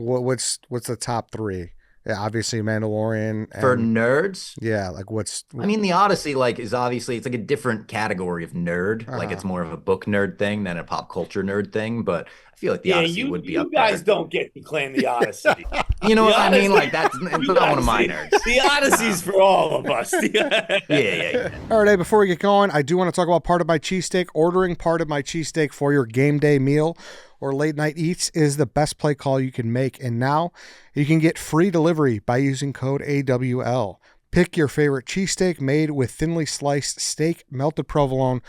What's the top three? Yeah, obviously Mandalorian. For nerds, Yeah, like what's. I mean, the Odyssey is obviously it's like a different category of nerd. Like Uh-huh. it's more of a book nerd thing than a pop culture nerd thing. But I feel like the Yeah, Odyssey you would be you up guys there. don't get to claim the Odyssey. You know The what I mean? Odyssey, Like that's it's you not one of guys my see, nerds. the Odyssey's for all of us. Yeah. All right, hey, before we get going, I do want to talk about Part of My Cheesesteak. Ordering Part of My Cheesesteak for your game day meal or late night eats is the best play call you can make. And now you can get free delivery by using code AWL. Pick your favorite cheesesteak made with thinly sliced steak, melted provolone,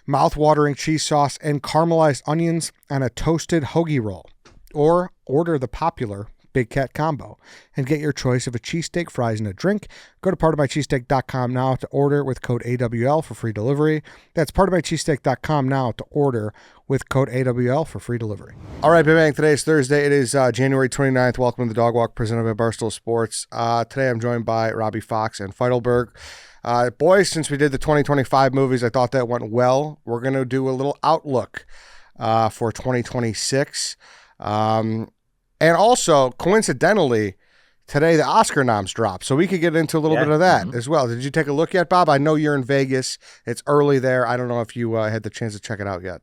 mouth-watering cheese sauce, and caramelized onions on a toasted hoagie roll. Or order the popular Big Cat Combo and get your choice of a cheesesteak, fries, and a drink. Go to partofmycheesesteak.com now to order with code AWL for free delivery. That's partofmycheesesteak.com now to order with code AWL for free delivery. All right, Big Bang, today is Thursday. It is January 29th. Welcome to the Dog Walk presented by Barstool Sports. Today I'm joined by Robbie Fox and Feitelberg. Boys, since we did the 2025 movies, I thought that went well. We're going to do a little outlook for 2026. And also, coincidentally, today the Oscar noms dropped, so we could get into a little bit of that as well. Did you take a look yet, Bob? I know you're in Vegas. It's early there. I don't know if you had the chance to check it out yet.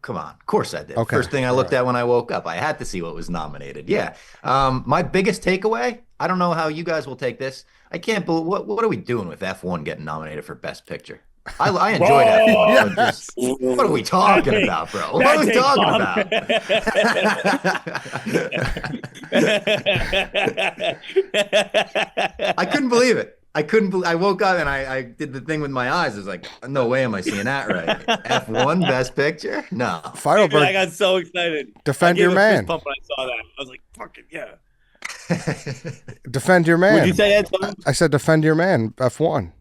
Come on. Of course I did. Okay. First thing I looked at when I woke up, I had to see what was nominated. Yeah. My biggest takeaway, I don't know how you guys will take this. I can't believe what are we doing with F1 getting nominated for Best Picture? I enjoyed F1. Yes. What are we talking about, bro? What are we talking about? I couldn't believe it. I woke up and I did the thing with my eyes. I was like, no way am I seeing that right. F1 Best Picture? No. Feitelberg, I got so excited. defend I gave your a man. fist pump when I saw that. I was like, fucking yeah. Defend your man. Would you say that, Tom? I said defend your man, F1.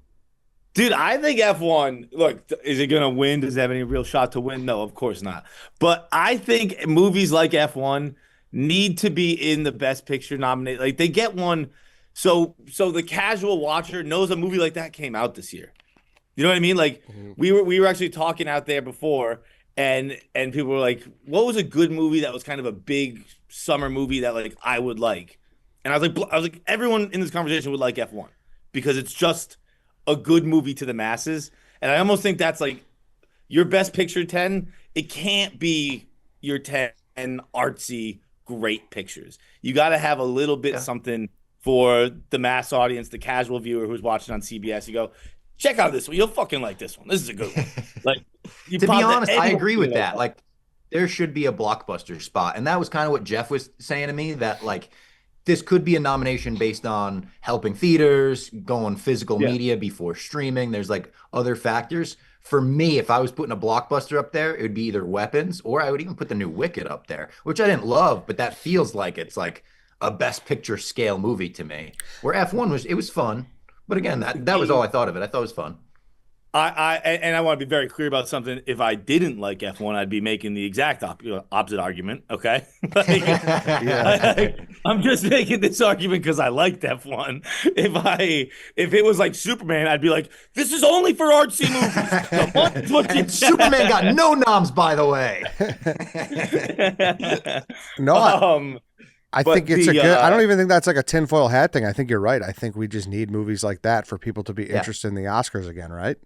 Dude, I think F1, look, is it going to win? Does it have any real shot to win? No, of course not. But I think movies like F1 need to be in the Best Picture nominated. Like they get one, so the casual watcher knows a movie like that came out this year. You know what I mean? Like we were actually talking out there before, and people were like, "What was a good movie that was kind of a big summer movie that like I would like?" And I was like, everyone in this conversation would like F1 because it's just a good movie to the masses. And I almost think that's like your Best Picture 10. It can't be your 10 artsy great pictures. You got to have a little bit something for the mass audience, the casual viewer who's watching on CBS. You go, check out this one. You'll fucking like this one. This is a good one. Like, to be honest, I agree with that. Like, there should be a blockbuster spot. And that was kind of what Jeff was saying to me, that like this could be a nomination based on helping theaters, going physical media before streaming. There's like other factors. For me, if I was putting a blockbuster up there, it would be either Weapons, or I would even put the new Wicked up there, which I didn't love, but that feels like it's like a Best Picture scale movie to me. Where F1 was fun. But again, that was all I thought of it. I thought it was fun. I want to be very clear about something. If I didn't like F1, I'd be making the exact opposite argument. Okay, I'm just making this argument because I liked F1. If it was like Superman, I'd be like, this is only for artsy movies. And Superman got no noms, by the way. No. I think it's I don't even think that's like a tinfoil hat thing. I think you're right. I think we just need movies like that for people to be interested in the Oscars again, right?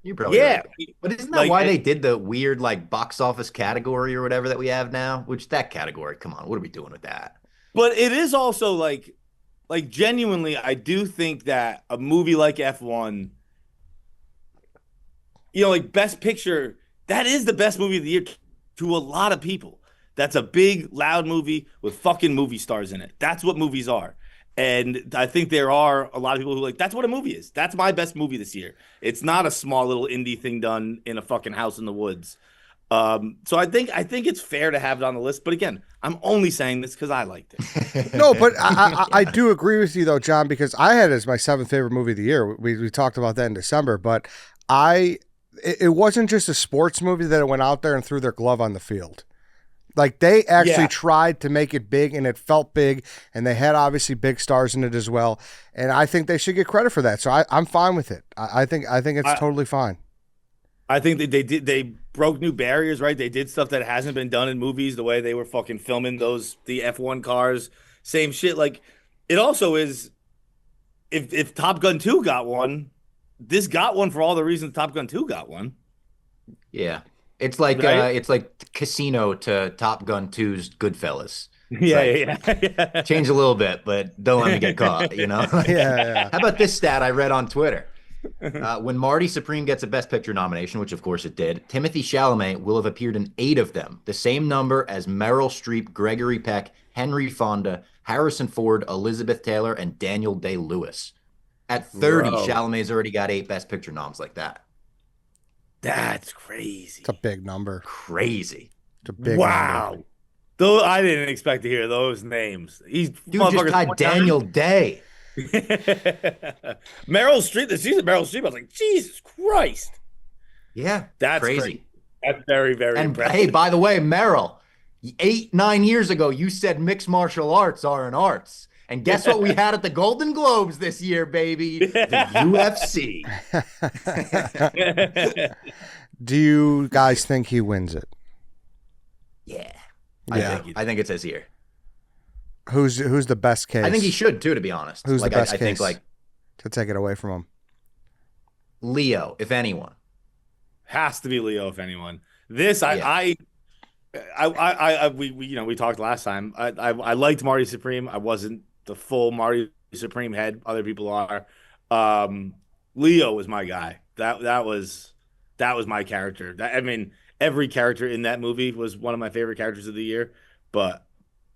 You're probably right. But isn't that why they did the weird like box office category or whatever that we have now? Which that category, come on, what are we doing with that? But it is also like genuinely, I do think that a movie like F1, like Best Picture, that is the best movie of the year to a lot of people. That's a big, loud movie with fucking movie stars in it. That's what movies are. And I think there are a lot of people who that's what a movie is. That's my best movie this year. It's not a small little indie thing done in a fucking house in the woods. So I think it's fair to have it on the list. But again, I'm only saying this because I liked it. No, but I do agree with you though, John, because I had it as my 7th favorite movie of the year. We talked about that in December, but it wasn't just a sports movie that it went out there and threw their glove on the field. Like they actually tried to make it big, and it felt big, and they had obviously big stars in it as well. And I think they should get credit for that. So I'm fine with it. I think it's totally fine. I think that they broke new barriers, right? They did stuff that hasn't been done in movies, the way they were fucking filming the F1 cars. Same shit. Like, it also is, if Top Gun 2 got one, this got one for all the reasons Top Gun 2 got one. Yeah. It's like Right? it's like Casino to Top Gun 2's Goodfellas. Yeah. Change a little bit, but don't let me get caught, you know? Yeah. How about this stat I read on Twitter? When Marty Supreme gets a Best Picture nomination, which of course it did, Timothy Chalamet will have appeared in 8 of them, the same number as Meryl Streep, Gregory Peck, Henry Fonda, Harrison Ford, Elizabeth Taylor, and Daniel Day-Lewis. At 30, Bro. Chalamet's already got 8 Best Picture noms like that. That's crazy. It's a big number. Crazy. It's a big Wow. number. Though I didn't expect to hear those names. He's Dude just got Daniel Day. Meryl Streep. The season Meryl Streep. I was like, Jesus Christ. Yeah, That's crazy. That's very, very And impressive. hey, by the way, Meryl, 8-9 years ago, you said mixed martial arts are an arts. And guess what we had at the Golden Globes this year, baby? The UFC. Do you guys think he wins it? Yeah. Yeah. I think it's his year. Who's the best case? I think he should too, to be honest. Who's like, the best I think case like to take it away from him? Leo, if anyone. Has to be Leo, if anyone. This, we talked last time. I liked Marty Supreme. I wasn't the full Marty Supreme head. Other people are. Leo was my guy. That was my character. I mean, every character in that movie was one of my favorite characters of the year. But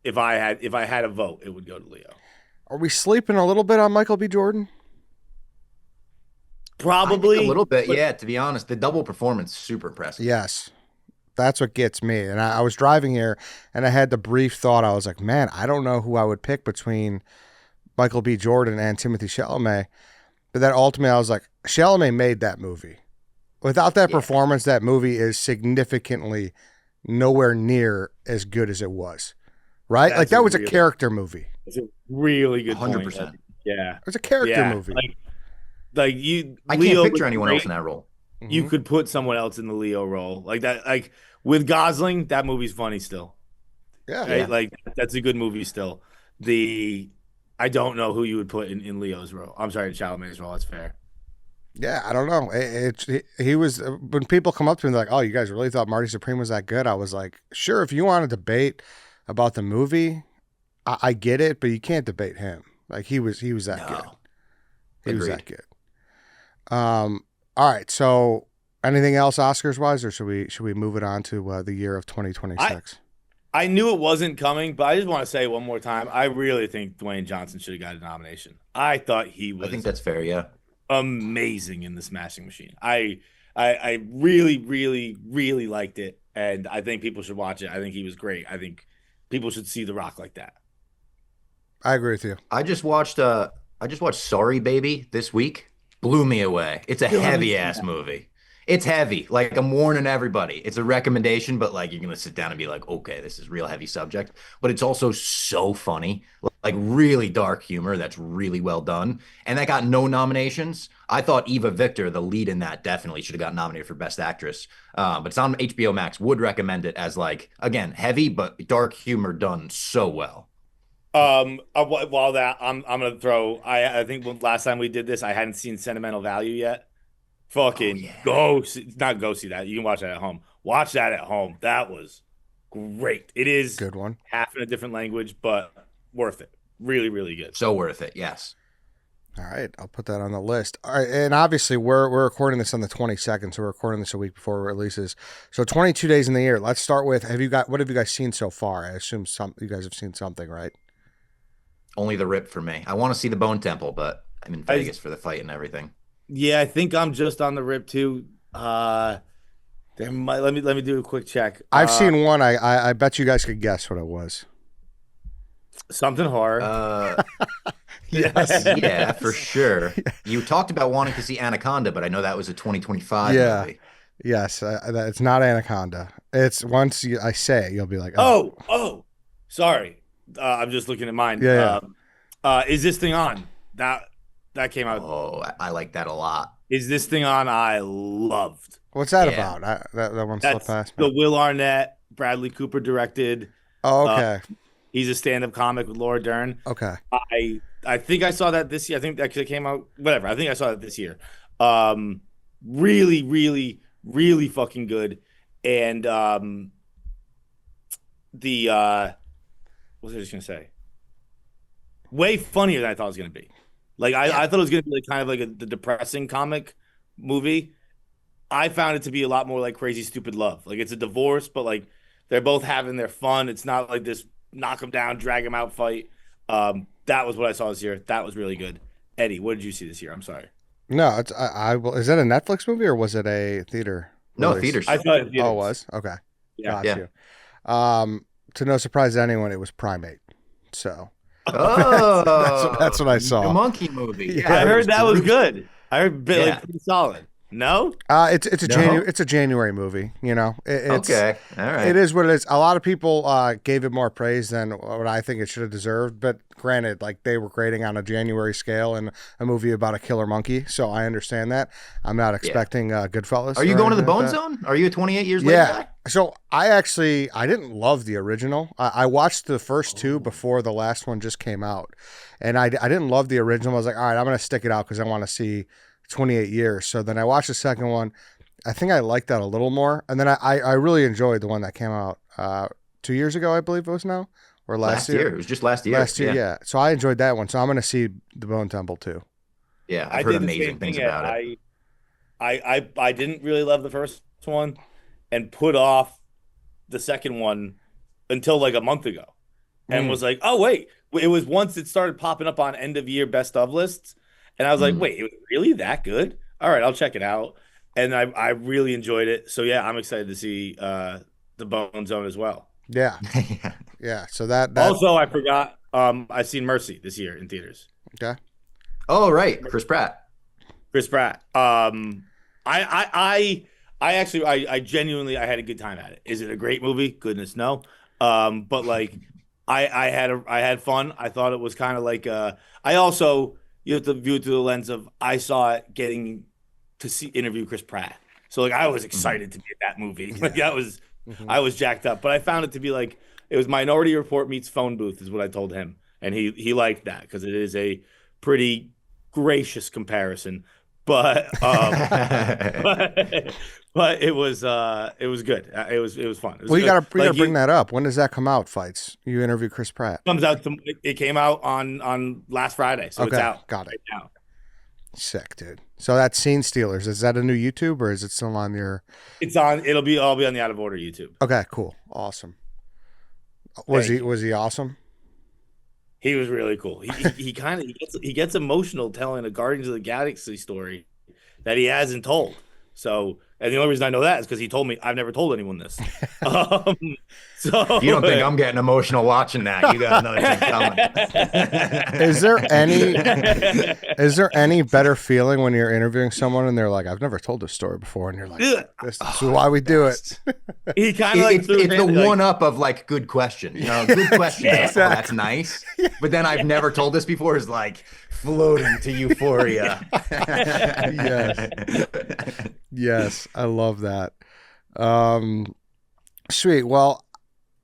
if I had a vote, it would go to Leo. Are we sleeping a little bit on Michael B. Jordan? Probably a little bit, yeah. To be honest, the double performance super impressive. Yes. That's what gets me. And I was driving here and I had the brief thought. I was like, man, I don't know who I would pick between Michael B. Jordan and Timothy Chalamet. But then ultimately I was like, Chalamet made that movie. Without that performance, that movie is significantly nowhere near as good as it was. Right? That's like that was a character movie. It's a really good 100%. point. Yeah. It was a character movie. Like you, I Leo can't picture was anyone great. else in that role. You could put someone else in the Leo role like that. Like with Gosling, that movie's funny still. Yeah. Right? Like that's a good movie still. I don't know who you would put in Leo's role. I'm sorry, in Chalamet's role. That's fair. Yeah, I don't know. He was, when people come up to me they're like, "Oh, you guys really thought Marty Supreme was that good?" I was like, "Sure, if you want to debate about the movie, I get it, but you can't debate him. Like he was that good. He was that good." All right. So, anything else Oscars wise, or should we move it on to the year of 2026? I knew it wasn't coming, but I just want to say one more time. I really think Dwayne Johnson should have got a nomination. I thought he was. I think that's fair. Yeah. Amazing in the Smashing Machine. I really, really, really liked it, and I think people should watch it. I think he was great. I think people should see The Rock like that. I agree with you. I just watched Sorry Baby this week. Blew me away. It's a heavy ass movie. It's heavy. Like, I'm warning everybody. It's a recommendation, but like, you're going to sit down and be like, okay, this is real heavy subject, but it's also so funny, like really dark humor. That's really well done. And that got no nominations. I thought Eva Victor, the lead in that, definitely should have got nominated for Best Actress. But it's on HBO Max. Would recommend it as, like, again, heavy, but dark humor done so well. While that, I'm gonna throw. I think last time we did this, I hadn't seen Sentimental Value yet. Fucking go see that. You can watch that at home. Watch that at home. That was great. It is good one. Half in a different language, but worth it. Really, really good. So worth it. Yes. All right, I'll put that on the list. All right, and obviously we're recording this on the 22nd, so we're recording this a week before it releases. So 22 days in the year. Let's start with what have you guys seen so far? I assume you guys have seen something, right? Only The Rip for me. I want to see the Bone Temple, but I'm in Vegas for the fight and everything. Yeah, I think I'm just on The Rip too. Let me do a quick check. I've seen one. I bet you guys could guess what it was. Something horror. Yes. Yeah, for sure. You talked about wanting to see Anaconda, but I know that was a 2025 movie. Yes, it's not Anaconda. It's once I say it, you'll be like, oh, sorry. I'm just looking at mine. Yeah. Is this thing on? That came out. Oh, I like that a lot. Is this thing on? I loved. What's that Yeah. about? That one slipped That's past the me. Will Arnett, Bradley Cooper directed. Oh, Uh, okay. he's a stand-up comic with Laura Dern. Okay. I think I saw that this year. I think that came out. Whatever. I think I saw that this year. Um, really, really, really fucking good. And the what was I just gonna say? Way funnier than I thought it was gonna be. Like I thought it was gonna be like kind of like the depressing comic movie. I found it to be a lot more like Crazy Stupid Love. Like it's a divorce, but like they're both having their fun. It's not like this knock them down, drag them out fight. That was what I saw this year. That was really good. Eddie, what did you see this year? I'm sorry. No, it's I will. Is that a Netflix movie or was it a theater No, release? theaters. I saw it in Oh, theaters. it was? Okay. Yeah. Got Yeah. you. To no surprise to anyone, it was Primate. So Oh, that's what I saw. The monkey movie. Yeah, I heard that was gruesome. good. I heard like Yeah. pretty solid. No? It's a No? it's a January movie. You know, it's Okay, all right. It is what it is. A lot of people gave it more praise than what I think it should have deserved. But granted, like they were grading on a January scale and a movie about a killer monkey, so I understand that. I'm not expecting Goodfellas. Are you or going to the anything Bone like that. Zone? Are you a 28 years later Yeah. guy? So I didn't love the original. I watched the first two before the last one just came out, and I didn't love the original. I was like, all right, I'm gonna stick it out because I want to see 28 years. So then I watched the second one. I think I liked that a little more, and then I really enjoyed the one that came out 2 years ago, I believe it was now, or last year. It was just last year. Last year, yeah. So I enjoyed that one. So I'm gonna see the Bone Temple too. Yeah, I I've heard did the amazing same things thing. about it. I didn't really love the first one and put off the second one until like a month ago and was like, oh, wait. It was once it started popping up on end of year best of lists. And I was like, wait, it was really that good? All right, I'll check it out. And I really enjoyed it. So, yeah, I'm excited to see the Bone Zone as well. Yeah, Yeah. yeah. So that Also, I forgot I've seen Mercy this year in theaters. okay. Oh, right, Chris Pratt. Chris Pratt. I genuinely had a good time at it. Is it a great movie? Goodness no. But like I had fun. I thought it was kind of like I also you have to view it through the lens of I saw it getting to interview Chris Pratt. So like I was excited to be at that movie. Like that was I was jacked up. But I found it to be like it was Minority Report meets Phone Booth is what I told him. And he liked that because it is a pretty gracious comparison. But but it was good. It was fun. It was Well, you good. gotta bring that up. When does that come out? Fights. You interview Chris Pratt. Comes out. It came out on last Friday, so it's Okay, out. got it. Right now. Sick, dude. So that's Scene Stealers. Is that a new YouTube or is it still on your? It's on. I'll be on the Out of Order YouTube. Okay, cool, awesome. Was Thank he awesome? He was really cool. He kind of he gets emotional telling a Guardians of the Galaxy story that he hasn't told. So, and the only reason I know that is because he told me I've never told anyone this. So You don't think I'm getting emotional watching that? You got another thing coming. Is there any better feeling when you're interviewing someone and they're like, "I've never told this story before," and you're like, "This is why we do it." He kind of like It's the one up of like good question. You know, good question. Exactly. Oh, that's nice. But then I've never told this before is like floating to euphoria. Yes, I love that. Sweet. Well,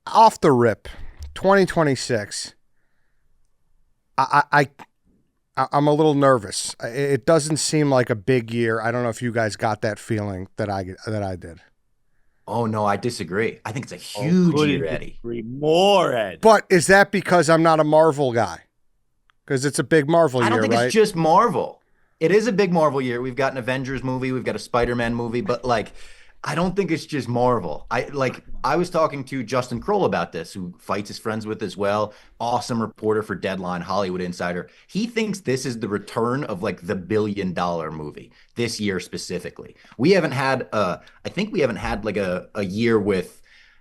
off the rip, 2026. I'm a little nervous. It doesn't seem like a big year. I don't know if you guys got that feeling that I did. Oh no, I disagree. I think it's a huge year, Eddie. More Ed. But is that because I'm not a Marvel guy? Because it's a big Marvel year, I don't think right? it's just Marvel. It is a big Marvel year. We've got an Avengers movie, we've got a Spider-Man movie, but like I don't think it's just Marvel. I was talking to Justin Kroll about this, who Fights is friends with as well. Awesome reporter for Deadline, Hollywood Insider. He thinks this is the return of like the $1 billion movie this year specifically. We haven't had I think we haven't had like a year with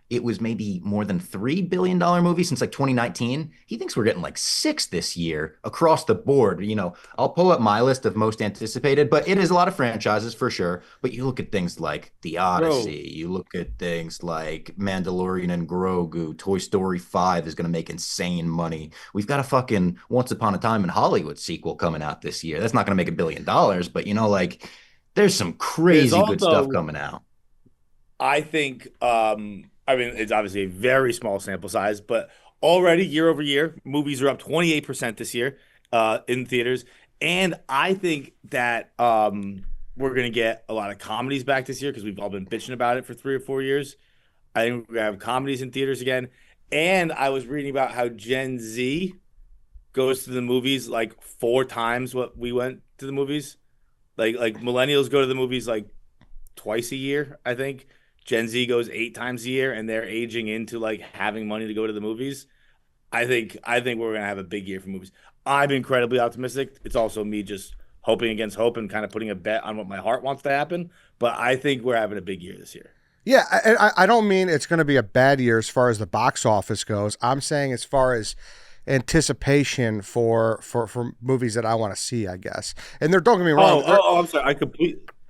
it was maybe more than $3 billion movie since like 2019. He thinks we're getting like 6 this year across the board. You know, I'll pull up my list of most anticipated, but it is a lot of franchises for sure. But you look at things like The Odyssey, you look at things like Mandalorian and Grogu, Toy Story 5 is going to make insane money. We've got a fucking Once Upon a Time in Hollywood sequel coming out this year. That's not going to make $1 billion, but you know, like There's some There's crazy good stuff also, coming out. I think, I mean, it's obviously a very small sample size, but already year over year, movies are up 28% this year in theaters. And I think that we're going to get a lot of comedies back this year because we've all been bitching about it for 3 or 4 years. I think we're going to have comedies in theaters again. And I was reading about how Gen Z goes to the movies like 4 times what we went to the movies. Like millennials go to the movies like twice a year, I think. Gen Z goes 8 times a year, and they're aging into like having money to go to the movies. I think we're gonna have a big year for movies. I'm incredibly optimistic. It's also me just hoping against hope and kind of putting a bet on what my heart wants to happen. But I think we're having a big year this year. Yeah, I don't mean it's going to be a bad year as far as the box office goes. I'm saying as far as anticipation for movies that I want to see, I guess. And they're don't get me wrong. I'm sorry.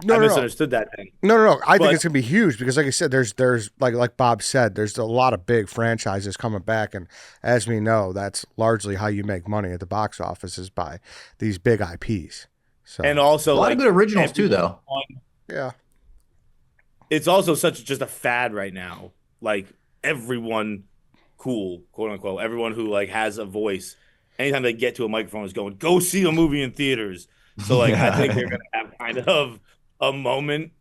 No, I no, no. misunderstood that thing. No. I think But it's gonna be huge because, like I said, there's like Bob said, there's a lot of big franchises coming back, and as we know, that's largely how you make money at the box office is by these big IPs. So and A also lot of like good originals too, though. yeah, it's also such just a fad right now. Like everyone cool, quote unquote, everyone who like has a voice, anytime they get to a microphone is going, go see a movie in theaters. So like I think they're Yeah. gonna have kind of a moment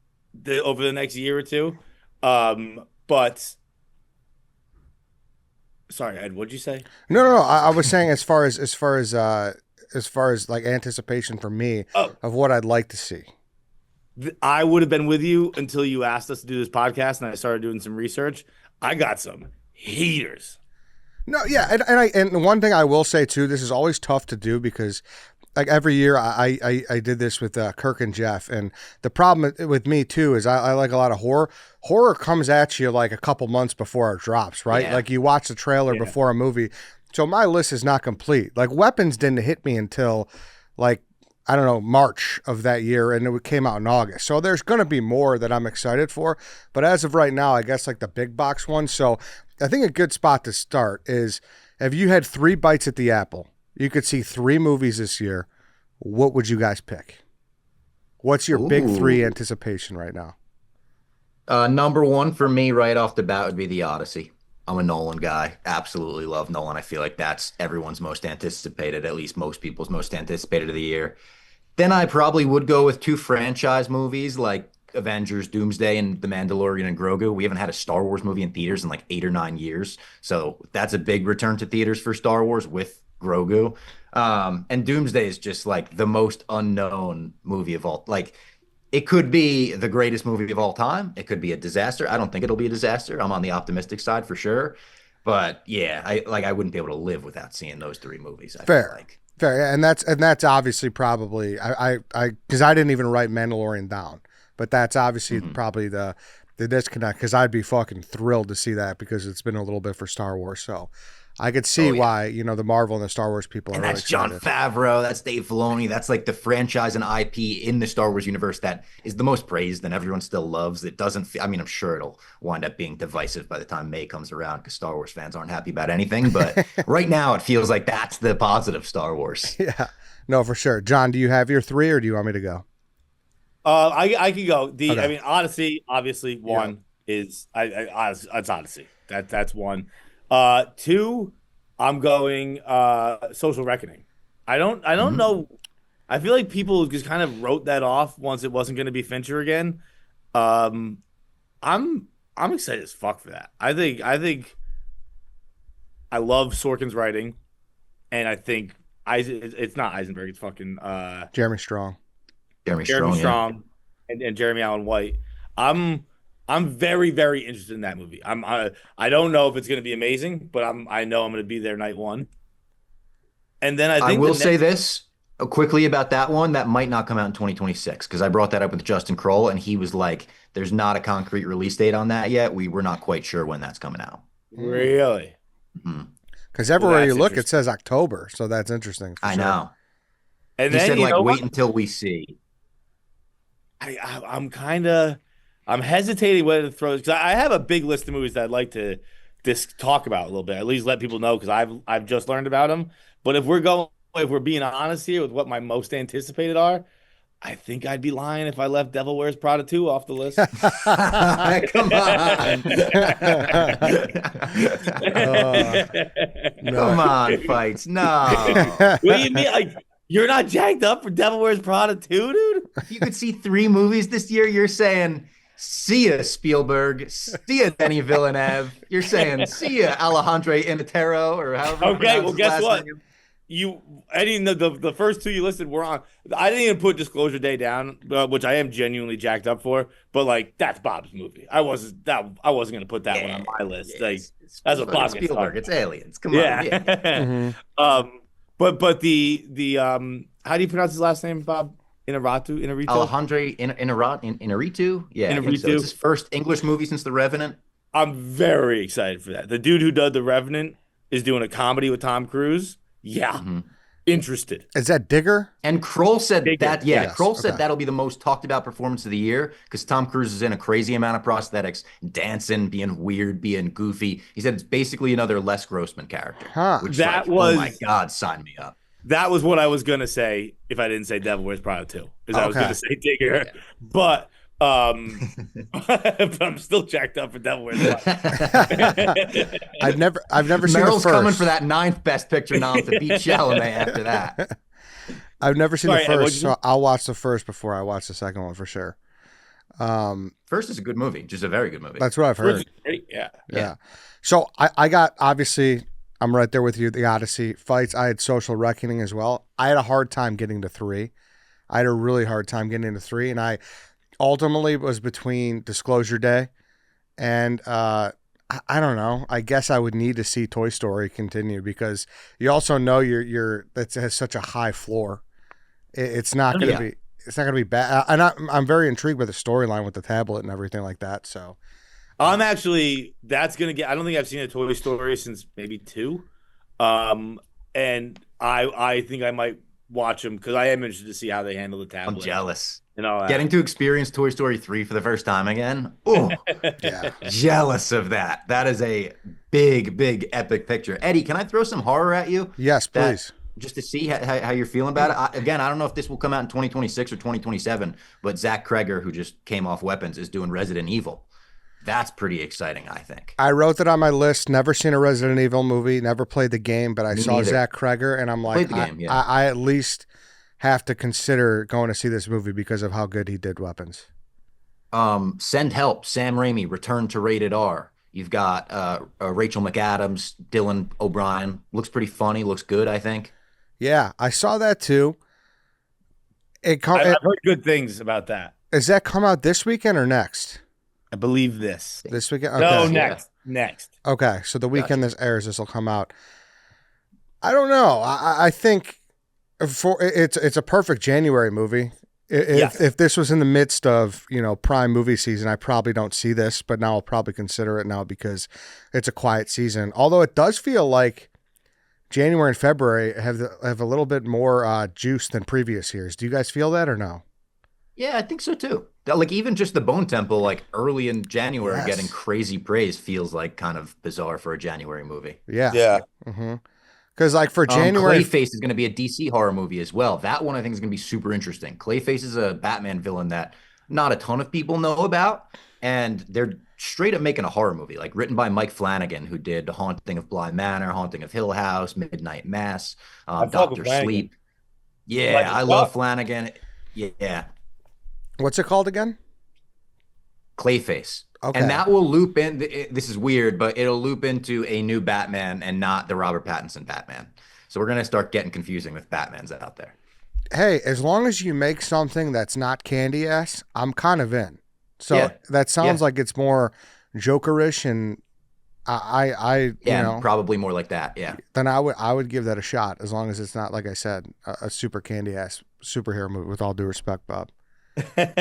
over the next year or two. But sorry, Ed, what'd you say? no. I was saying as far as like anticipation for me Oh, of what I'd like to see. I would have been with you until you asked us to do this podcast and I started doing some research. I got some heaters. No, yeah, and one thing I will say too, this is always tough to do because like every year I did this with Kirk and Jeff, and the problem with me too is I like a lot of horror. Horror comes at you like a couple months before it drops, right? Yeah. Like you watch the trailer Yeah. before a movie, so my list is not complete. Like Weapons didn't hit me until like I don't know March of that year, and it came out in August. So there's gonna be more that I'm excited for, but as of right now, I guess like the big box one. So I think a good spot to start is if you had 3 bites at the apple, you could see 3 movies this year. What would you guys pick? What's your big 3 Ooh. anticipation right now? Number one for me right off the bat would be The Odyssey. I'm a Nolan guy. Absolutely love Nolan. I feel like that's everyone's most anticipated, at least most people's most anticipated of the year. Then I probably would go with 2 franchise movies like Avengers, Doomsday, and The Mandalorian and Grogu. We haven't had a Star Wars movie in theaters in like 8 or 9 years. So that's a big return to theaters for Star Wars with Grogu. And Doomsday is just like the most unknown movie of all. Like it could be the greatest movie of all time. It could be a disaster. I don't think it'll be a disaster. I'm on the optimistic side for sure. But yeah, I wouldn't be able to live without seeing those 3 movies, I feel Fair. like. Fair. Yeah, and that's obviously probably I because I didn't even write Mandalorian down, but that's obviously Mhm. probably the disconnect because I'd be fucking thrilled to see that because it's been a little bit for Star Wars. So I could see Oh yeah. why, the Marvel and the Star Wars people are And really that's John excited. Favreau. That's Dave Filoni. That's like the franchise and IP in the Star Wars universe that is the most praised and everyone still loves. It doesn't, I mean, I'm sure it'll wind up being divisive by the time May comes around because Star Wars fans aren't happy about anything. But right now, it feels like that's the positive Star Wars. Yeah. No, for sure. John, do you have your 3 or do you want me to go? I can go. I Okay. mean, Odyssey, obviously, Yeah. one is it's Odyssey. That's one. Two, I'm going Social Reckoning. I don't Mhm. know. I feel like people just kind of wrote that off once it wasn't going to be Fincher again. Um, I'm I'm excited as fuck for that. I think I love Sorkin's writing, and I think it's not Eisenberg. It's fucking Jeremy Strong. Jeremy Jeremy Strong, yeah. Strong and Jeremy Allen White. I'm I'm very very interested in that movie. I don't know if it's going to be amazing, but I know I'm going to be there night one. And then I I think the will say next this quickly about that one. That might not come out in 2026 because I brought that up with Justin Kroll and he was like, there's not a concrete release date on that yet. We're not quite sure when that's coming out. really, Mhm. Because well, everywhere you that's look, it interesting. says October. So that's interesting for I sure. know. And He then said you like know what? wait until we see. I'm kind of I'm hesitating whether to throw because I have a big list of movies that I'd like to talk about a little bit. At least let people know because I've just learned about them. But if we're being honest here with what my most anticipated are, I think I'd be lying if I left Devil Wears Prada 2 off the list. Come on. Come on, fights. No. What do you mean? Like, you're not jacked up for Devil Wears Prada 2, dude? If you could see 3 movies this year, you're saying, see ya, Spielberg. See ya, Denis Villeneuve. You're saying, see ya, Alejandro Inarritu, or however you Okay, pronounce well, his guess last what? name. The first 2 you listed were on. I didn't even put Disclosure Day down, which I am genuinely jacked up for. But like, that's Bob's movie. I wasn't gonna put that one on my list. Like, that's what Bob gets Spielberg. started. It's aliens. Come Yeah. on. Yeah. But the how do you pronounce his last name, Bob? Inarritu? Alejandro Inarritu. Yeah, I think so. Inarritu. It's his first English movie since The Revenant. I'm very excited for that. The dude who did The Revenant is doing a comedy with Tom Cruise. Yeah. Interested. Is that Digger? And Kroll said Digger, that, yeah, yes, Kroll said okay. that'll be the most talked about performance of the year because Tom Cruise is in a crazy amount of prosthetics, dancing, being weird, being goofy. He said it's basically another Les Grossman character. Huh. Which That oh my was- God, sign me up. That was what I was gonna say if I didn't say Devil Wears Prada 2. Because I was Okay. gonna say Digger. But but I'm still jacked up for Devil Wears Prada. I've never seen the Meryl's first. coming for that 9th Best Picture nom to beat Chalamet after that. I've never seen Sorry, the what'd first, you so I'll watch the first before I watch the second one for sure. First is a good movie, just a very good movie. That's what I've heard. Yeah. Yeah. So I got, obviously, I'm right there with you. The Odyssey fights. I had Social Reckoning as well. I had a hard time getting to 3. I had a really hard time getting into 3, and I ultimately was between Disclosure Day and I don't know. I guess I would need to see Toy Story continue because you also know that has such a high floor. It's not going to be. It's not going to be bad. And I'm very intrigued with the storyline with the tablet and everything like that. So That's gonna get. I don't think I've seen a Toy Story since maybe 2, and I think I might watch them because I am interested to see how they handle the tablet. I'm jealous. And all that. Getting to experience Toy Story 3 for the first time again. Oh, yeah. jealous of that. That is a big, big, epic picture. Eddie, can I throw some horror at you? Yes, please. Just to see how you're feeling about it. I don't know if this will come out in 2026 or 2027, but Zach Kreger, who just came off Weapons, is doing Resident Evil. That's pretty exciting, I think. I wrote that on my list. Never seen a Resident Evil movie. Never played the game, but I saw neither. Zach Kreger, and I'm like, Played the game, yeah. I at least have to consider going to see this movie because of how good he did Weapons. Send Help, Sam Raimi, Return to Rated R. You've got Rachel McAdams, Dylan O'Brien. Looks pretty funny. Looks good, I think. Yeah, I saw that too. I've heard good things about that. Does that come out this weekend or next? I believe this. This weekend? No, Okay. next. Okay, so the weekend this airs, this will come out. I don't know. I think it's a perfect January movie. If this was in the midst of prime movie season, I probably don't see this, but now I'll probably consider it now because it's a quiet season. Although it does feel like January and February have a little bit more juice than previous years. Do you guys feel that or no? Yeah, I think so too. Like even just the Bone Temple, like early in January, Yes. getting crazy praise feels like kind of bizarre for a January movie. Yeah. Yeah. Mm-hmm. Because like for January, Clayface is going to be a DC horror movie as well. That one I think is going to be super interesting. Clayface is a Batman villain that not a ton of people know about, and they're straight up making a horror movie, like written by Mike Flanagan, who did The Haunting of Bly Manor, Haunting of Hill House, Midnight Mass, Doctor Sleep. Yeah, Like, I love Flanagan. Yeah. what's it called again? Clayface. Okay. And that will loop in. This is weird, but it'll loop into a new Batman and not the Robert Pattinson Batman. So we're going to start getting confusing with Batmans out there. Hey, as long as you make something that's not candy ass, I'm kind of in. So Yeah. that sounds Yeah. like it's more Jokerish, and I Probably more like that. Yeah. then I would give that a shot as long as it's not, like I said, a super candy ass superhero movie. With all due respect, Bob. Are